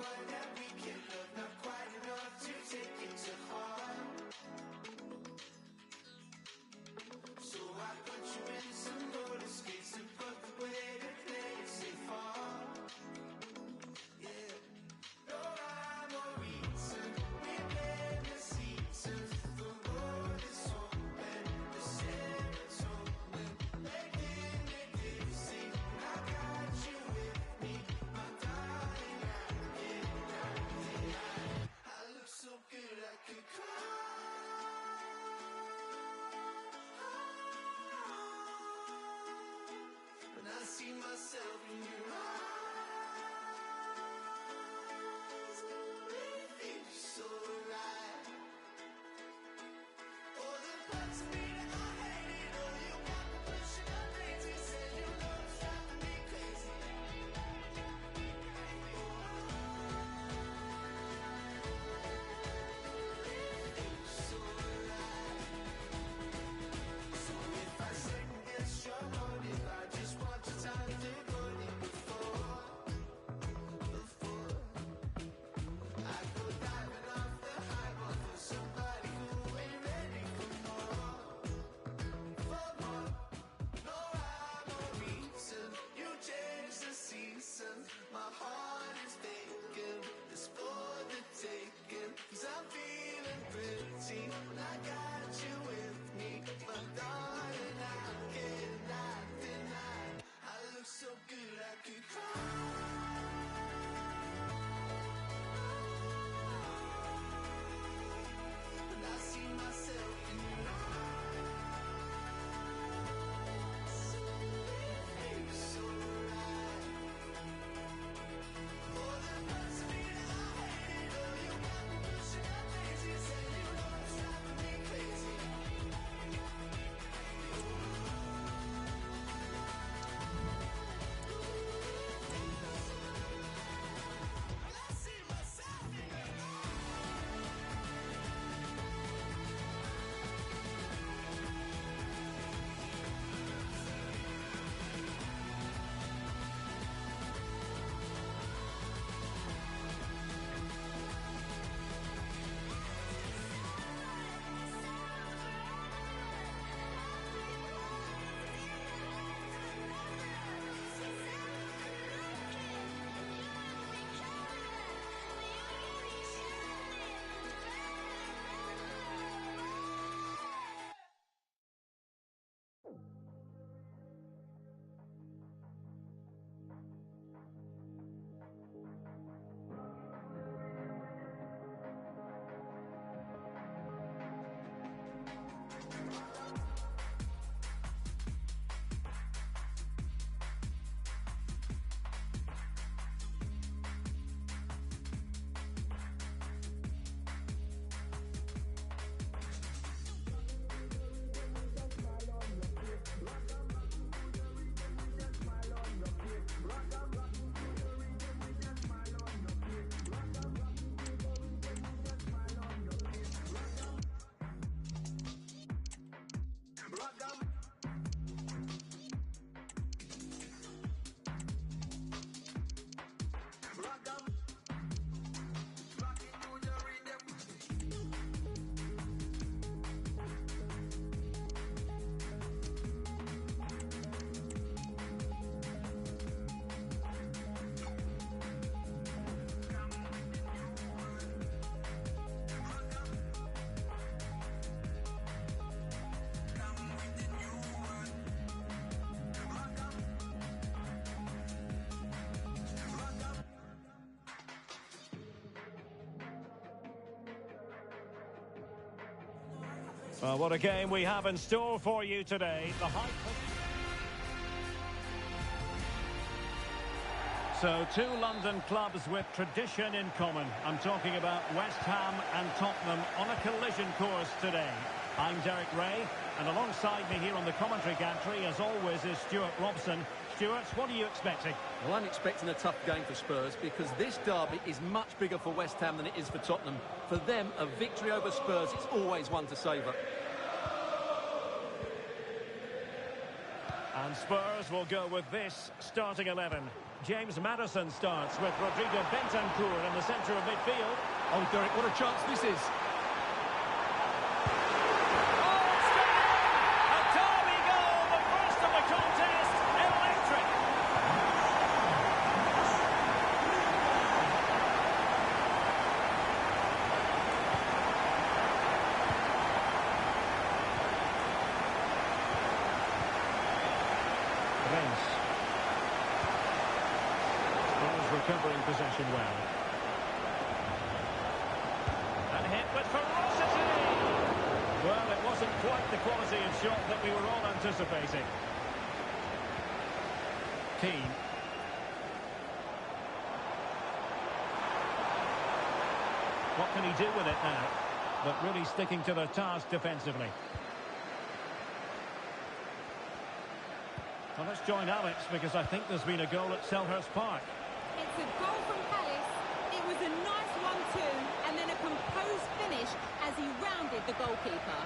one that we can love, not quite enough to take it to heart. So I put you in some roller skates to put the way to play it safe far. Yeah, no rhyme or reason, we blame the seasons. The road is open, the serotonin, making me dizzy. I got you with me, my darling. I look so good I could cry. When I see myself in your eyes, it feels so right. All the parts of me that I hated, oh, you got me pushing my crazy. Said you know it's driving me crazy. So right. So if I second guess your motive, I just want your time to go deep before I go diving off the high wall for somebody who ain't ready for more. No rhyme or reason, you change the season. My heart is vacant, it's for the taking. 'Cause I'm feeling pretty when I got you with me. My darling, I cannot deny, I look so good I could cry. When I see myself in your eyes, it feels so right. All the parts of me that I hated, oh, you got me pushing my crazy. Said you know it's driving me crazy. When I see myself in your Well, what a game we have in store for you today. The hype. So, two London clubs with tradition in common. I'm talking about West Ham and Tottenham on a collision course today. I'm Derek Ray, and alongside me here on the commentary gantry, as always, is Stuart Robson. Stuart, what are you expecting? Well, I'm expecting a tough game for Spurs because this derby is much bigger for West Ham than it is for Tottenham. For them, a victory over Spurs is always one to savour. And Spurs will go with this starting 11. James Maddison starts with Rodrigo Bentancur in the centre of midfield. Oh, Derek, what a chance this is. Recovering possession well. And hit with ferocity! Well, it wasn't quite the quality of shot that we were all anticipating. Keane. What can he do with it now? But really sticking to their task defensively. Well, let's join Alex because I think there's been a goal at Selhurst Park. It's a goal from Palace. It was a nice 1-2 and then a composed finish as he rounded the goalkeeper.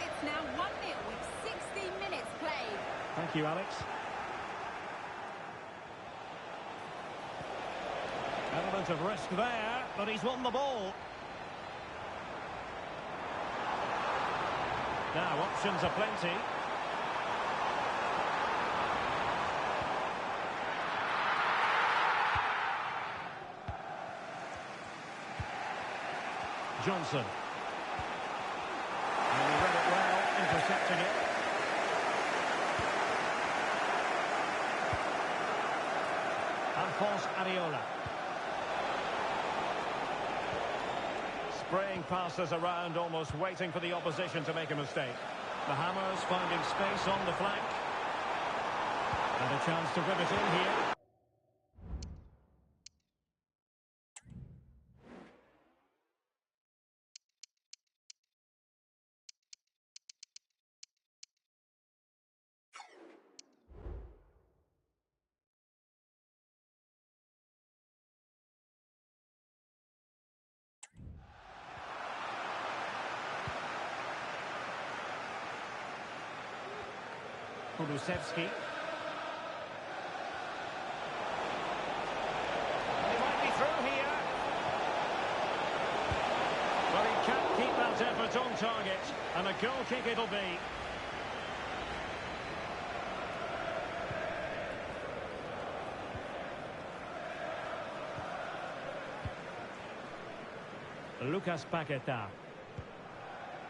It's now 1-0 with 16 minutes played. Thank you, Alex. Element of risk there, but he's won the ball. Now, options are plenty. Johnson. And he read it well, intercepting it. Alphonse Areola. Spraying passes around, almost waiting for the opposition to make a mistake. The Hammers finding space on the flank. And a chance to rip it in here. Kulusevski. He might be through here. But he can't keep that effort on target. And a goal kick it'll be. Lucas Paqueta.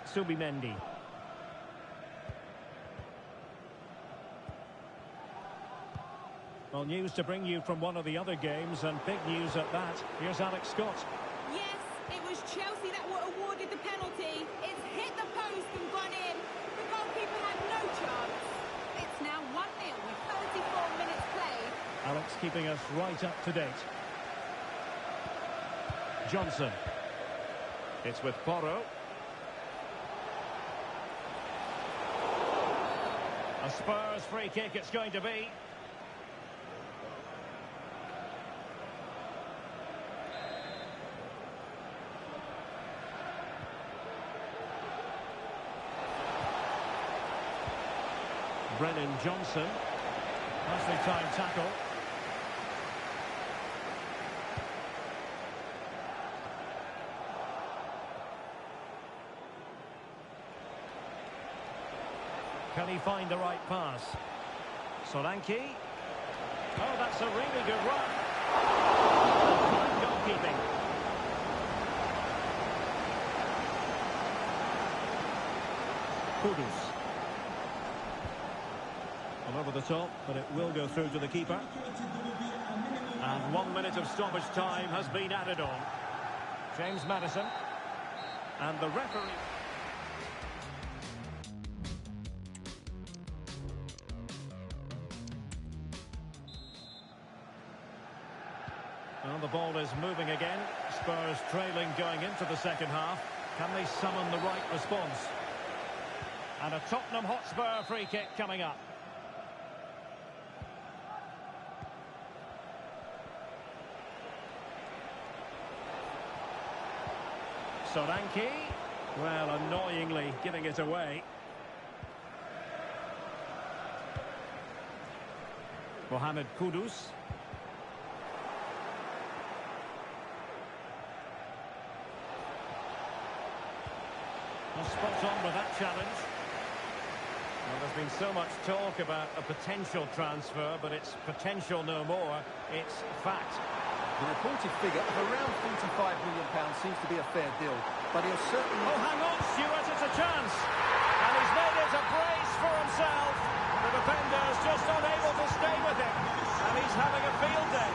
Subimendi. Well, news to bring you from one of the other games, and big news at that. Here's Alex Scott. Yes, it was Chelsea that were awarded the penalty. It's hit the post and gone in. The goalkeeper had no chance. It's now 1-0 with 34 minutes played. Alex keeping us right up to date. Johnson. It's with Porro. A Spurs free kick it's going to be. Brennan Johnson. Nicely timed tackle. Can he find the right pass? Solanke. Oh, that's a really good run. Fine goalkeeping. Kudus. Over the top, but it will go through to the keeper. And 1 minute of stoppage time has been added on. James Maddison. And the referee... Well, the ball is moving again. Spurs trailing going into the second half. Can they summon the right response? And a Tottenham Hotspur free kick coming up. Solanke, well, annoyingly giving it away. Mohamed Kudus. spot on with that challenge. Well, there's been so much talk about a potential transfer, but it's potential no more. It's fact. The reported figure of around £45 million seems to be a fair deal, but he'll certainly... Oh, hang on, Stuart, it's a chance. And he's made it a brace for himself. The defender's just unable to stay with him, and he's having a field day.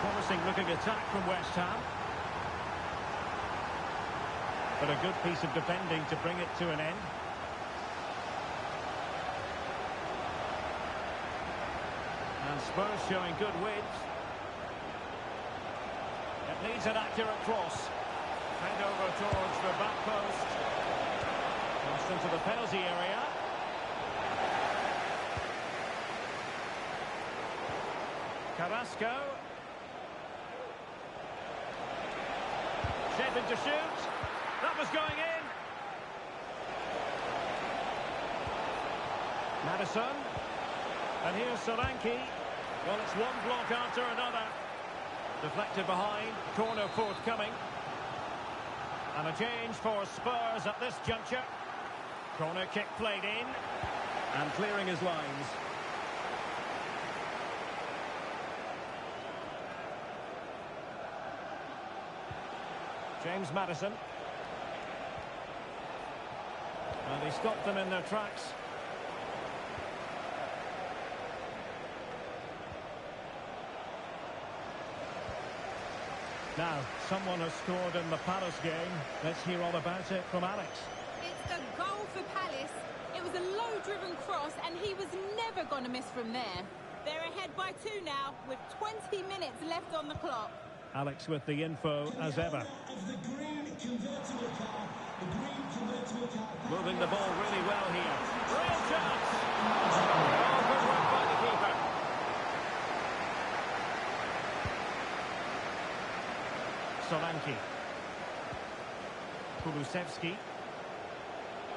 Promising looking attack from West Ham. But a good piece of defending to bring it to an end. And Spurs showing good width. It needs an accurate cross. Head over towards the back post. Crossed into the penalty area. Carrasco. Shaping to shoot. That was going in. Madison. And here's Solanke. Well, it's one block after another. Deflected behind. Corner forthcoming. And a change for Spurs at this juncture. Corner kick played in. And clearing his lines. James Madison. And he stopped them in their tracks. Now, someone has scored in the Palace game. Let's hear all about it from Alex. It's a goal for Palace. It was a low-driven cross, and he was never going to miss from there. They're ahead by 2 now, with 20 minutes left on the clock. Alex with the info as ever. Moving the ball really well here. Real chance! Oh, good work by the keeper. Solanke. Kulusevski.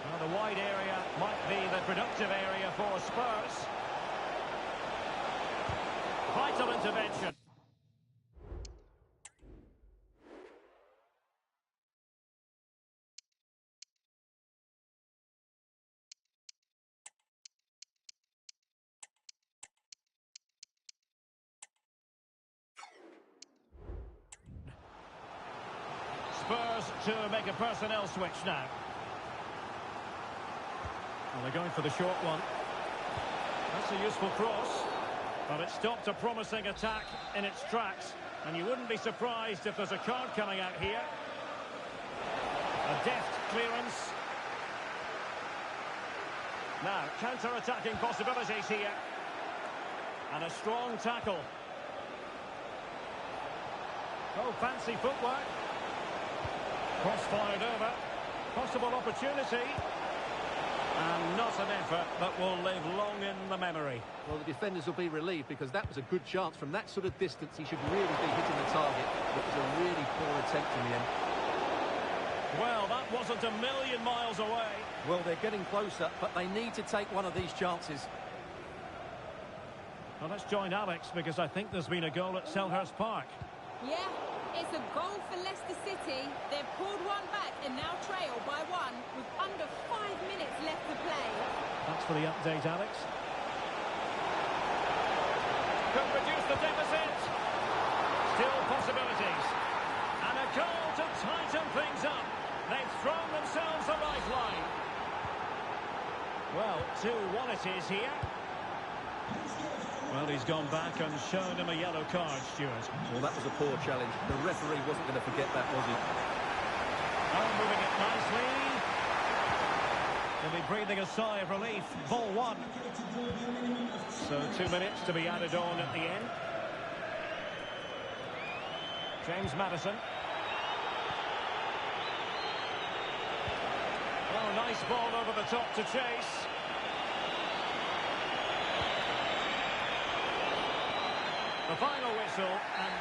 Well, the wide area might be the productive area for Spurs. Vital intervention. Spurs to make a personnel switch now. Well, they're going for the short one. That's a useful cross. But it stopped a promising attack in its tracks. And you wouldn't be surprised if there's a card coming out here. A deft clearance. Now, counter-attacking possibilities here. And a strong tackle. Oh, fancy footwork. Cross fired over. Possible opportunity. And not an effort that will live long in the memory. Well, the defenders will be relieved because that was a good chance. From that sort of distance, he should really be hitting the target. But it was a really poor attempt in the end. Well, that wasn't a million miles away. Well, they're getting closer, but they need to take one of these chances. Well, let's join Alex because I think there's been a goal at Selhurst Park. Yeah, it's a goal for Leicester City. They've pulled one back and now trail by 1 with under 5 minutes left to play. Thanks for the update, Alex. Could reduce the deficit. Still possibilities. And a goal to tighten things up. They've thrown themselves a lifeline. Well, 2-1 it is here. Well, he's gone back and shown him a yellow card, Stuart. Well, that was a poor challenge. The referee wasn't going to forget that, was he? Oh, moving it nicely. He'll be breathing a sigh of relief. Ball 1. So 2 minutes to be added on at the end. James Madison. Oh, nice ball over the top to chase. The final whistle and...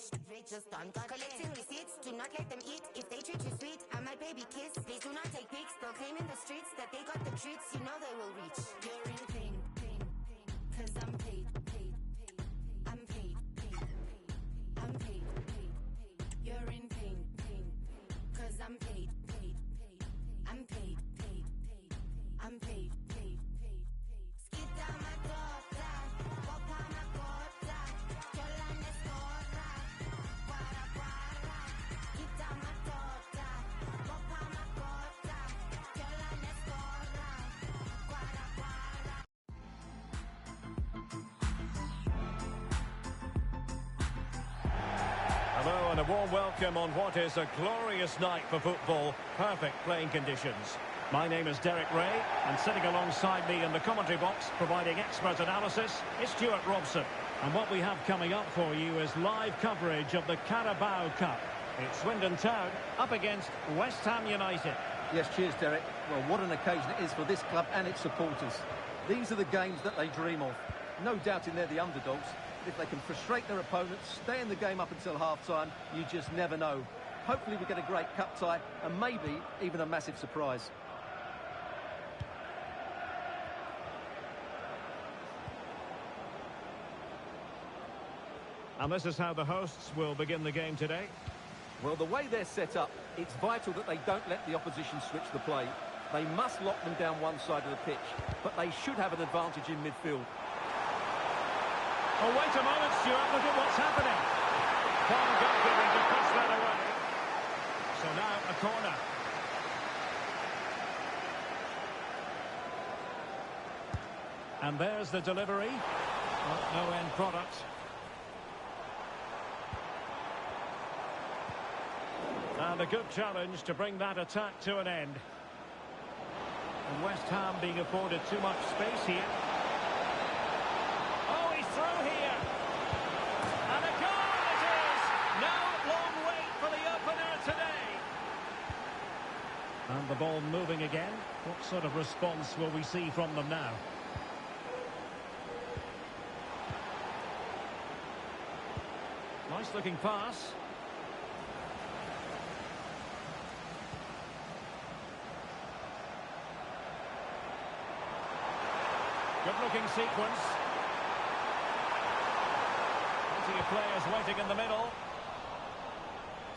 rich just done got collecting receipts. Do not let them eat if they treat you sweet. And my baby kiss, please do not take pics. They'll claim in the streets that they got the treats. You know they will reach. You're in pain, cause I'm paid. I'm paid. I'm paid. You're in pain, cause I'm paid. I'm paid. I'm paid. Skita ma torta, popa ma corta, chola nescorra, guara guara. Skita ma torta, popa ma corta, chola nescorra, guara guara. Hello and a warm welcome on what is a glorious night for football. Perfect playing conditions. My name is Derek Ray, and sitting alongside me in the commentary box, providing expert analysis, is Stuart Robson. And what we have coming up for you is live coverage of the Carabao Cup. It's Swindon Town up against West Ham United. Yes, cheers, Derek. Well, what an occasion it is for this club and its supporters. These are the games that they dream of. No doubting they're the underdogs. If they can frustrate their opponents, stay in the game up until half-time, you just never know. Hopefully we get a great cup tie and maybe even a massive surprise. And this is how the hosts will begin the game today. Well, the way they're set up, it's vital that they don't let the opposition switch the play. They must lock them down one side of the pitch, but they should have an advantage in midfield. Oh, wait a moment, Stuart. Look at what's happening. Fine goalkeeping to push that away. So now a corner. And there's the delivery. Well, no end product. And a good challenge to bring that attack to an end. And West Ham being afforded too much space here. Oh, he's through here. And a goal it is! No long wait for the opener today. And the ball moving again. What sort of response will we see from them now? Nice looking pass. Good-looking sequence. Plenty of players waiting in the middle.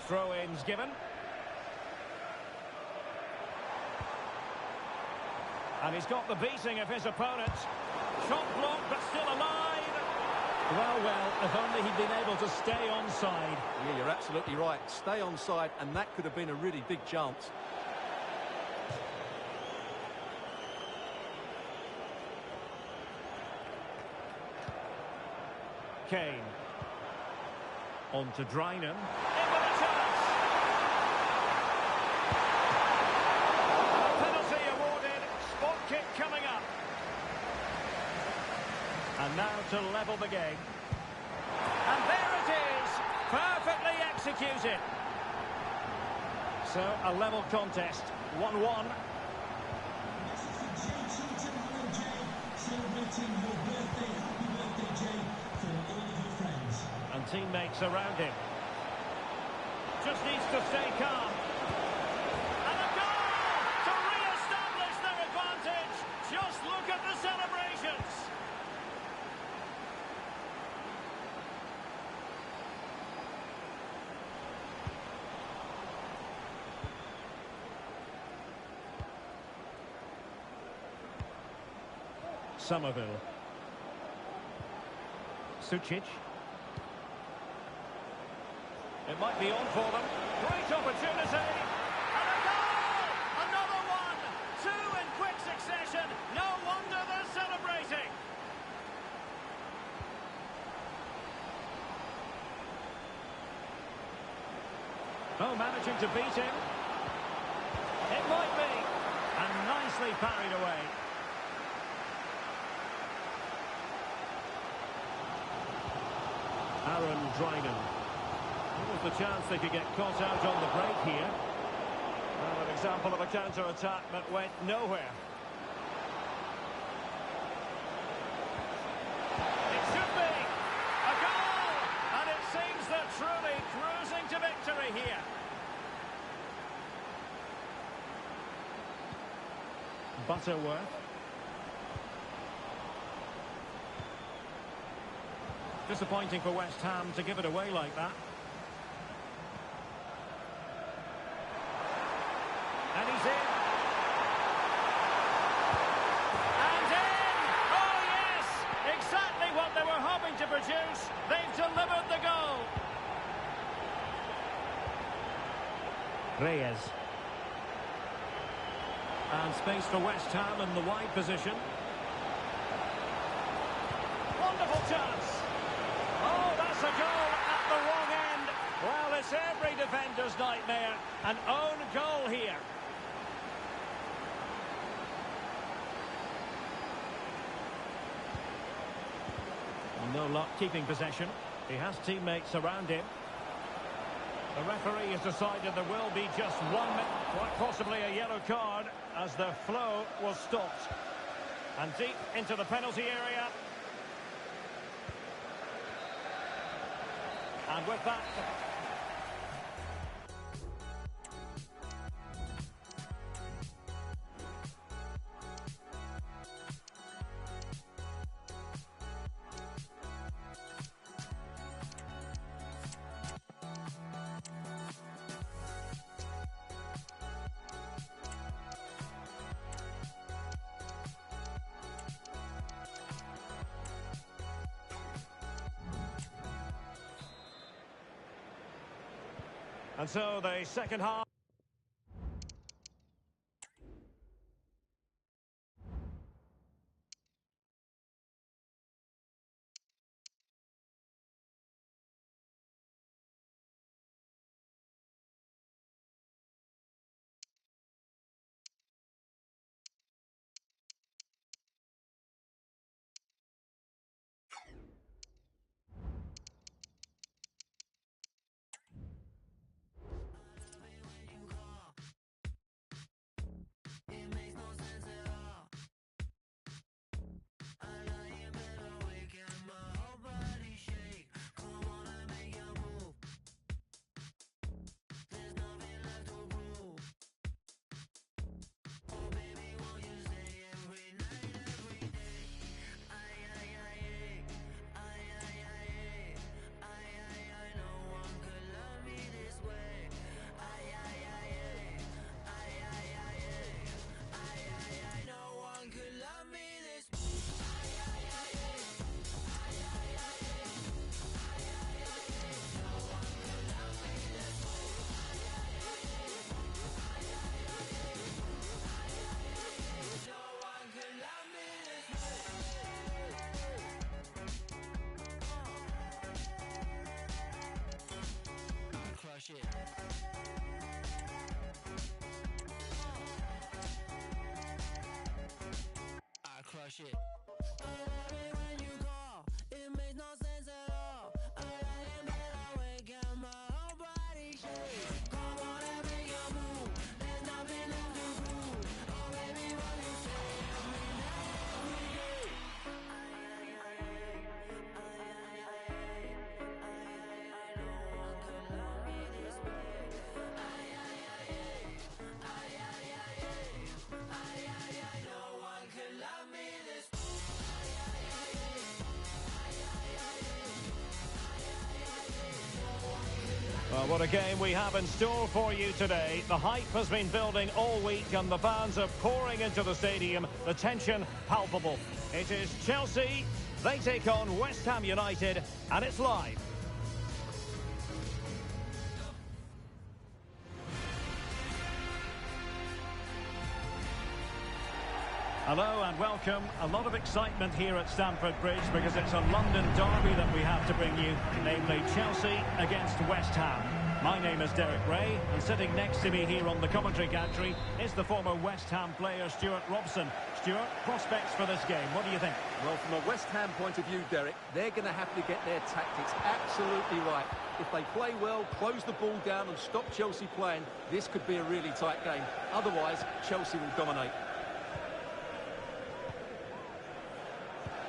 Throw-ins given. And he's got the beating of his opponent. Shot blocked, but still alive. Well, if only he'd been able to stay onside. Yeah, you're absolutely right. Stay onside, and that could have been a really big chance. Kane. On to Drinan. In with a chance! Penalty awarded. Spot kick coming up. And now to level the game. And there it is! Perfectly executed. So, a level contest. 1-1. Celebrating your birthday. Happy birthday, Jay, for all of your friends. And teammates around him. Just needs to stay calm. And a goal to re-establish their advantage. Just look at the celebrations. Somerville. Sucic. It might be on for them. Great opportunity. And a goal! Another one! Two in quick succession. No wonder they're celebrating. Oh, managing to beat him. It might be. And nicely parried away. Aaron Drinan. It was the chance they could get caught out on the break here. Well, an example of a counter-attack that went nowhere. It should be a goal! And it seems the true Butterworth. Disappointing for West Ham to give it away like that. And he's in. And in! Oh, yes! Exactly what they were hoping to produce. They've delivered the goal. Reyes. And space for West Ham in the wide position. Wonderful chance. Oh, that's a goal at the wrong end. Well, it's every defender's nightmare. An own goal here. No luck keeping possession. He has teammates around him. The referee has decided there will be just 1 minute, quite possibly a yellow card, as the flow was stopped. And deep into the penalty area. And with that... And so the second half. Crush it. When you call, it makes no sense at all. I lie in bed awake and my whole body shakes. Come on and make your move. There's nothing left to prove. Oh baby, what you say every night, every day. No one could love me this way. No one could love me this way. Well, what a game we have in store for you today. The hype has been building all week and the fans are pouring into the stadium. The tension palpable. It is Chelsea. They take on West Ham United and it's live. Hello and welcome. A lot of excitement here at Stamford Bridge because it's a London derby that we have to bring you, namely Chelsea against West Ham. My name is Derek Ray, and sitting next to me here on the commentary gantry is the former West Ham player Stuart Robson. Stuart, prospects for this game, what do you think? Well, from a West Ham point of view, Derek, they're going to have to get their tactics absolutely right. If they play well, close the ball down and stop Chelsea playing, this could be a really tight game. Otherwise, Chelsea will dominate.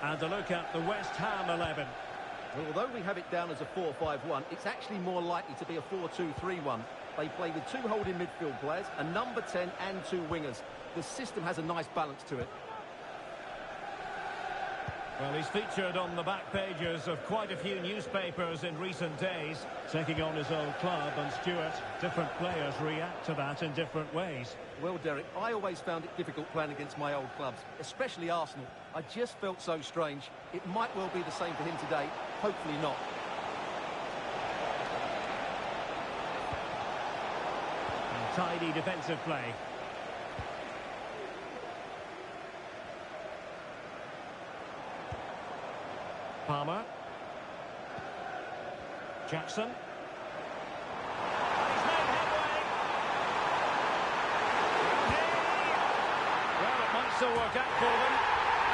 And a look at the West Ham 11. Well, although we have it down as a 4-5-1, it's actually more likely to be a 4-2-3-1. They play with 2 holding midfield players, a number 10 and 2 wingers. The system has a nice balance to it. Well, he's featured on the back pages of quite a few newspapers in recent days, taking on his old club, and Stuart, different players react to that in different ways. Well, Derek, I always found it difficult playing against my old clubs, especially Arsenal. I just felt so strange. It might well be the same for him today, hopefully not. And tidy defensive play. Palmer. Jackson. He's made headway. Well, it might still work out for them.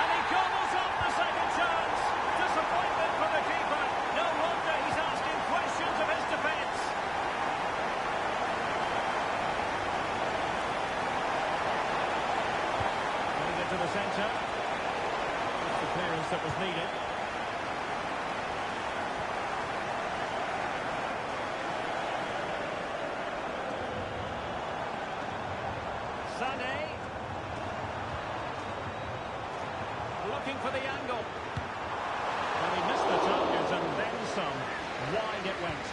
And he gobbles up the second chance. Disappointment for the keeper. No wonder he's asking questions of his defence. Getting it to the centre. That's the clearance that was needed. Looking for the angle. Well, he missed the target and then some. Wide it went.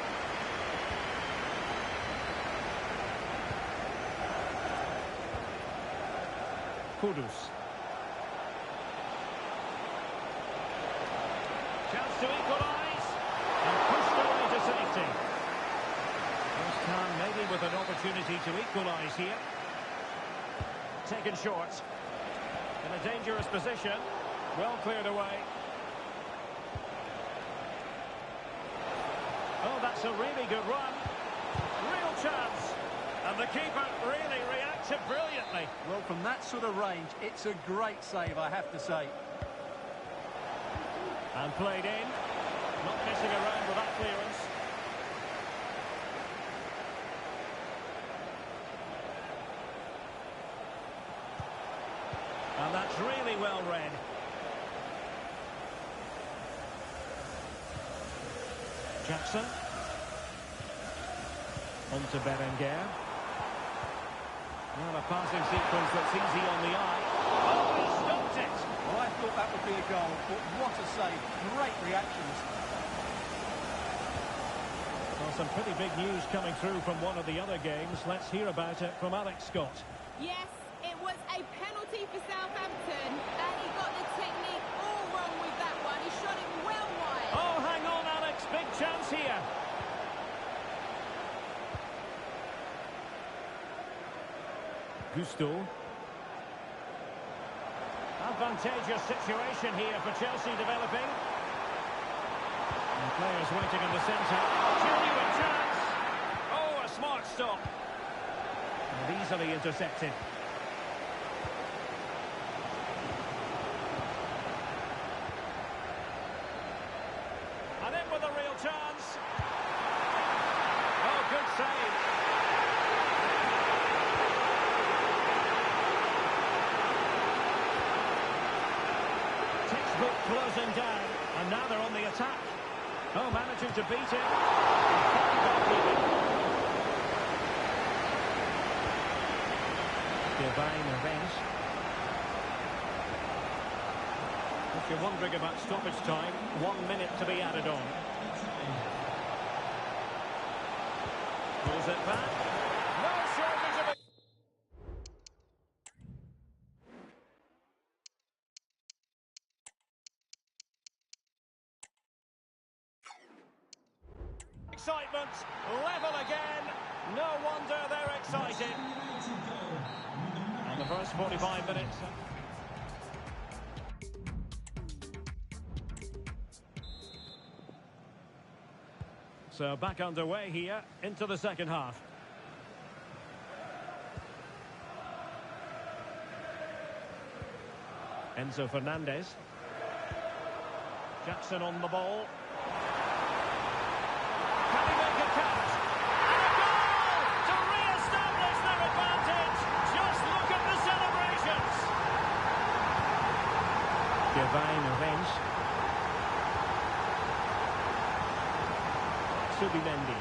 Kudus. Chance to equalise. And pushed away to safety. West Ham maybe with an opportunity to equalise here. Taken short. In a dangerous position. Well cleared away. Oh, that's a really good run. Real chance. And the keeper really reacted brilliantly. Well, from that sort of range, it's a great save, I have to say. And played in. Not messing around with that clearance. And that's really well read. Jackson. On to Berenguer. Well, a passing sequence that's easy on the eye. Oh, he stopped it! Well, I thought that would be a goal, but what a save. Great reactions. Well, some pretty big news coming through from one of the other games. Let's hear about it from Alex Scott. Yes, it was a penalty for Southampton, and he got the technique all wrong with that one. He shot it well wide. Oh, hang on, Alex. Big chance here. Gusto. Advantageous situation here for Chelsea developing. And players waiting in the centre. Genuine chance. Oh, a smart stop. And easily intercepted. And in with a real chance. Oh, good save. Textbook closing down, and now they're on the attack. Oh, managing to beat it. Divine revenge. If you're wondering about stoppage time, 1 minute to be added on. Pulls it back. No shortage of it. Excitement, level again. No wonder they're excited. And the first 45 minutes. So back underway here into the second half. Enzo Fernandez. Jackson on the ball. Can he make a count? And a goal to re-establish their advantage. Just look at the celebrations. Divine revenge. Subimendi.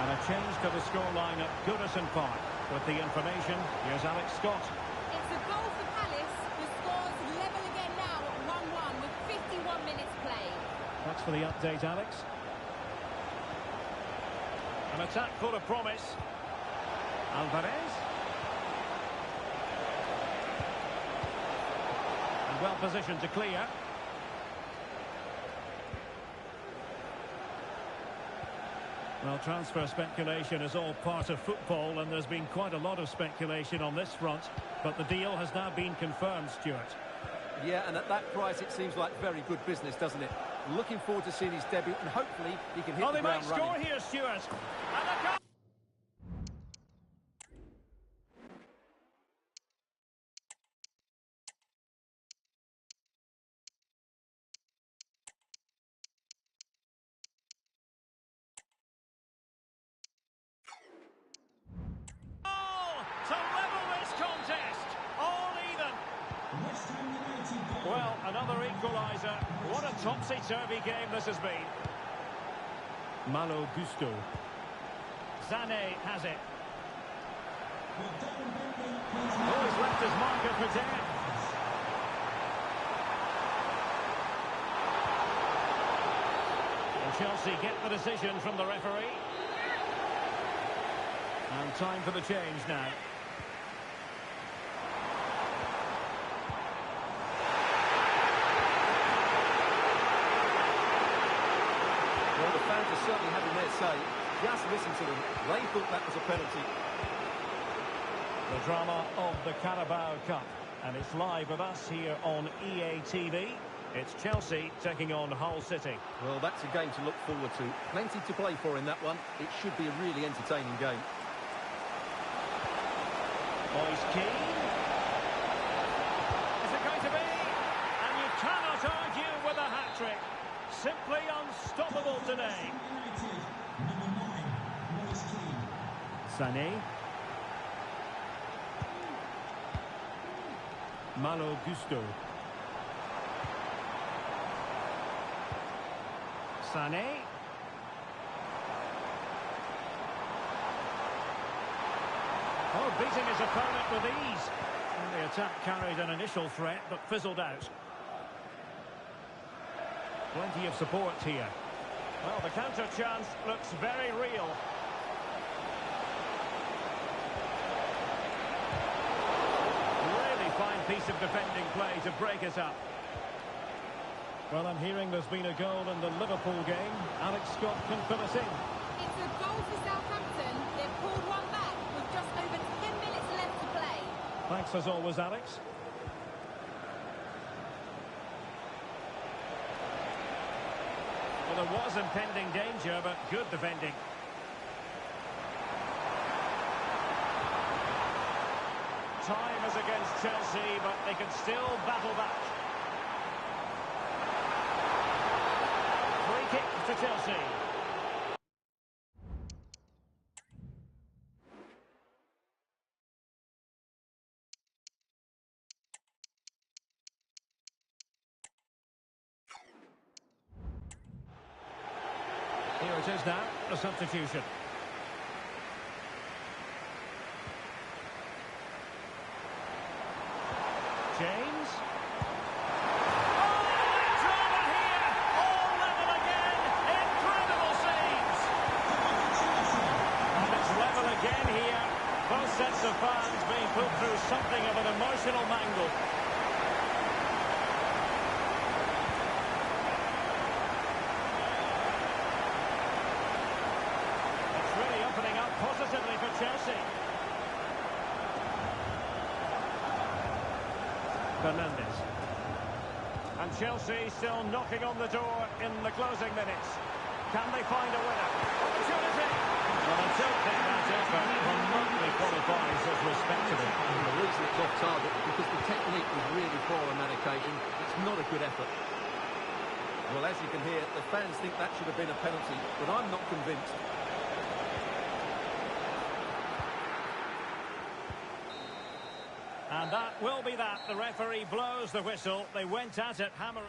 And a change to the scoreline at Goodison Park. With the information, here's Alex Scott. It's a goal for Palace. The score's level again now at 1-1 with 51 minutes played. Thanks for the update, Alex. An attack full of promise. Alvarez. And well positioned to clear. Well, transfer speculation is all part of football, and there's been quite a lot of speculation on this front. But the deal has now been confirmed, Stuart. Yeah, and at that price, it seems like very good business, doesn't it? Looking forward to seeing his debut, and hopefully he can hit the ground running. Oh, they might score here, Stuart. And a goal! To level this contest, all even. Well, another equaliser. What a topsy-turvy game this has been. Malo Gusto. Sané has it. Oh, he's left his marker for dead. And Chelsea get the decision from the referee. And time for the change now. Well, the fans are certainly having their say. Just listen to them. They thought that was a penalty. The drama of the Carabao Cup. And it's live with us here on EA TV. It's Chelsea taking on Hull City. Well, that's a game to look forward to. Plenty to play for in that one. It should be a really entertaining game. Boys keen. Is it going to be? And you cannot argue with a hat-trick. Simply unstoppable today. Sané. Malo Gusto. Sané. Oh, beating his opponent with ease. And the attack carried an initial threat, but fizzled out. Plenty of support here. Well, the counter chance looks very real. Really fine piece of defending play to break it up. Well, I'm hearing there's been a goal in the Liverpool game. Alex Scott can fill us in. It's a goal for Southampton. They've pulled one back with just over 10 minutes left to play. Thanks as always, Alex. Well, there was impending danger, but good defending. Time is against Chelsea, but they can still battle back. Free kick to Chelsea. Here it is now, a substitution. James. Oh, drama here! All level again! Incredible saves! And it's level again here. Both sets of fans being put through something of an emotional mangle. It's really opening up positively for Chelsea. Fernandes. And Chelsea still knocking on the door in the closing minutes. Can they find a winner? Opportunity! Well, I don't think that effort remotely qualifies as respectable. And the reason it's off target is because the technique was really poor on that occasion. It's not a good effort. Well, as you can hear, the fans think that should have been a penalty, but I'm not convinced. And that will be that. The referee blows the whistle. They went at it hammering.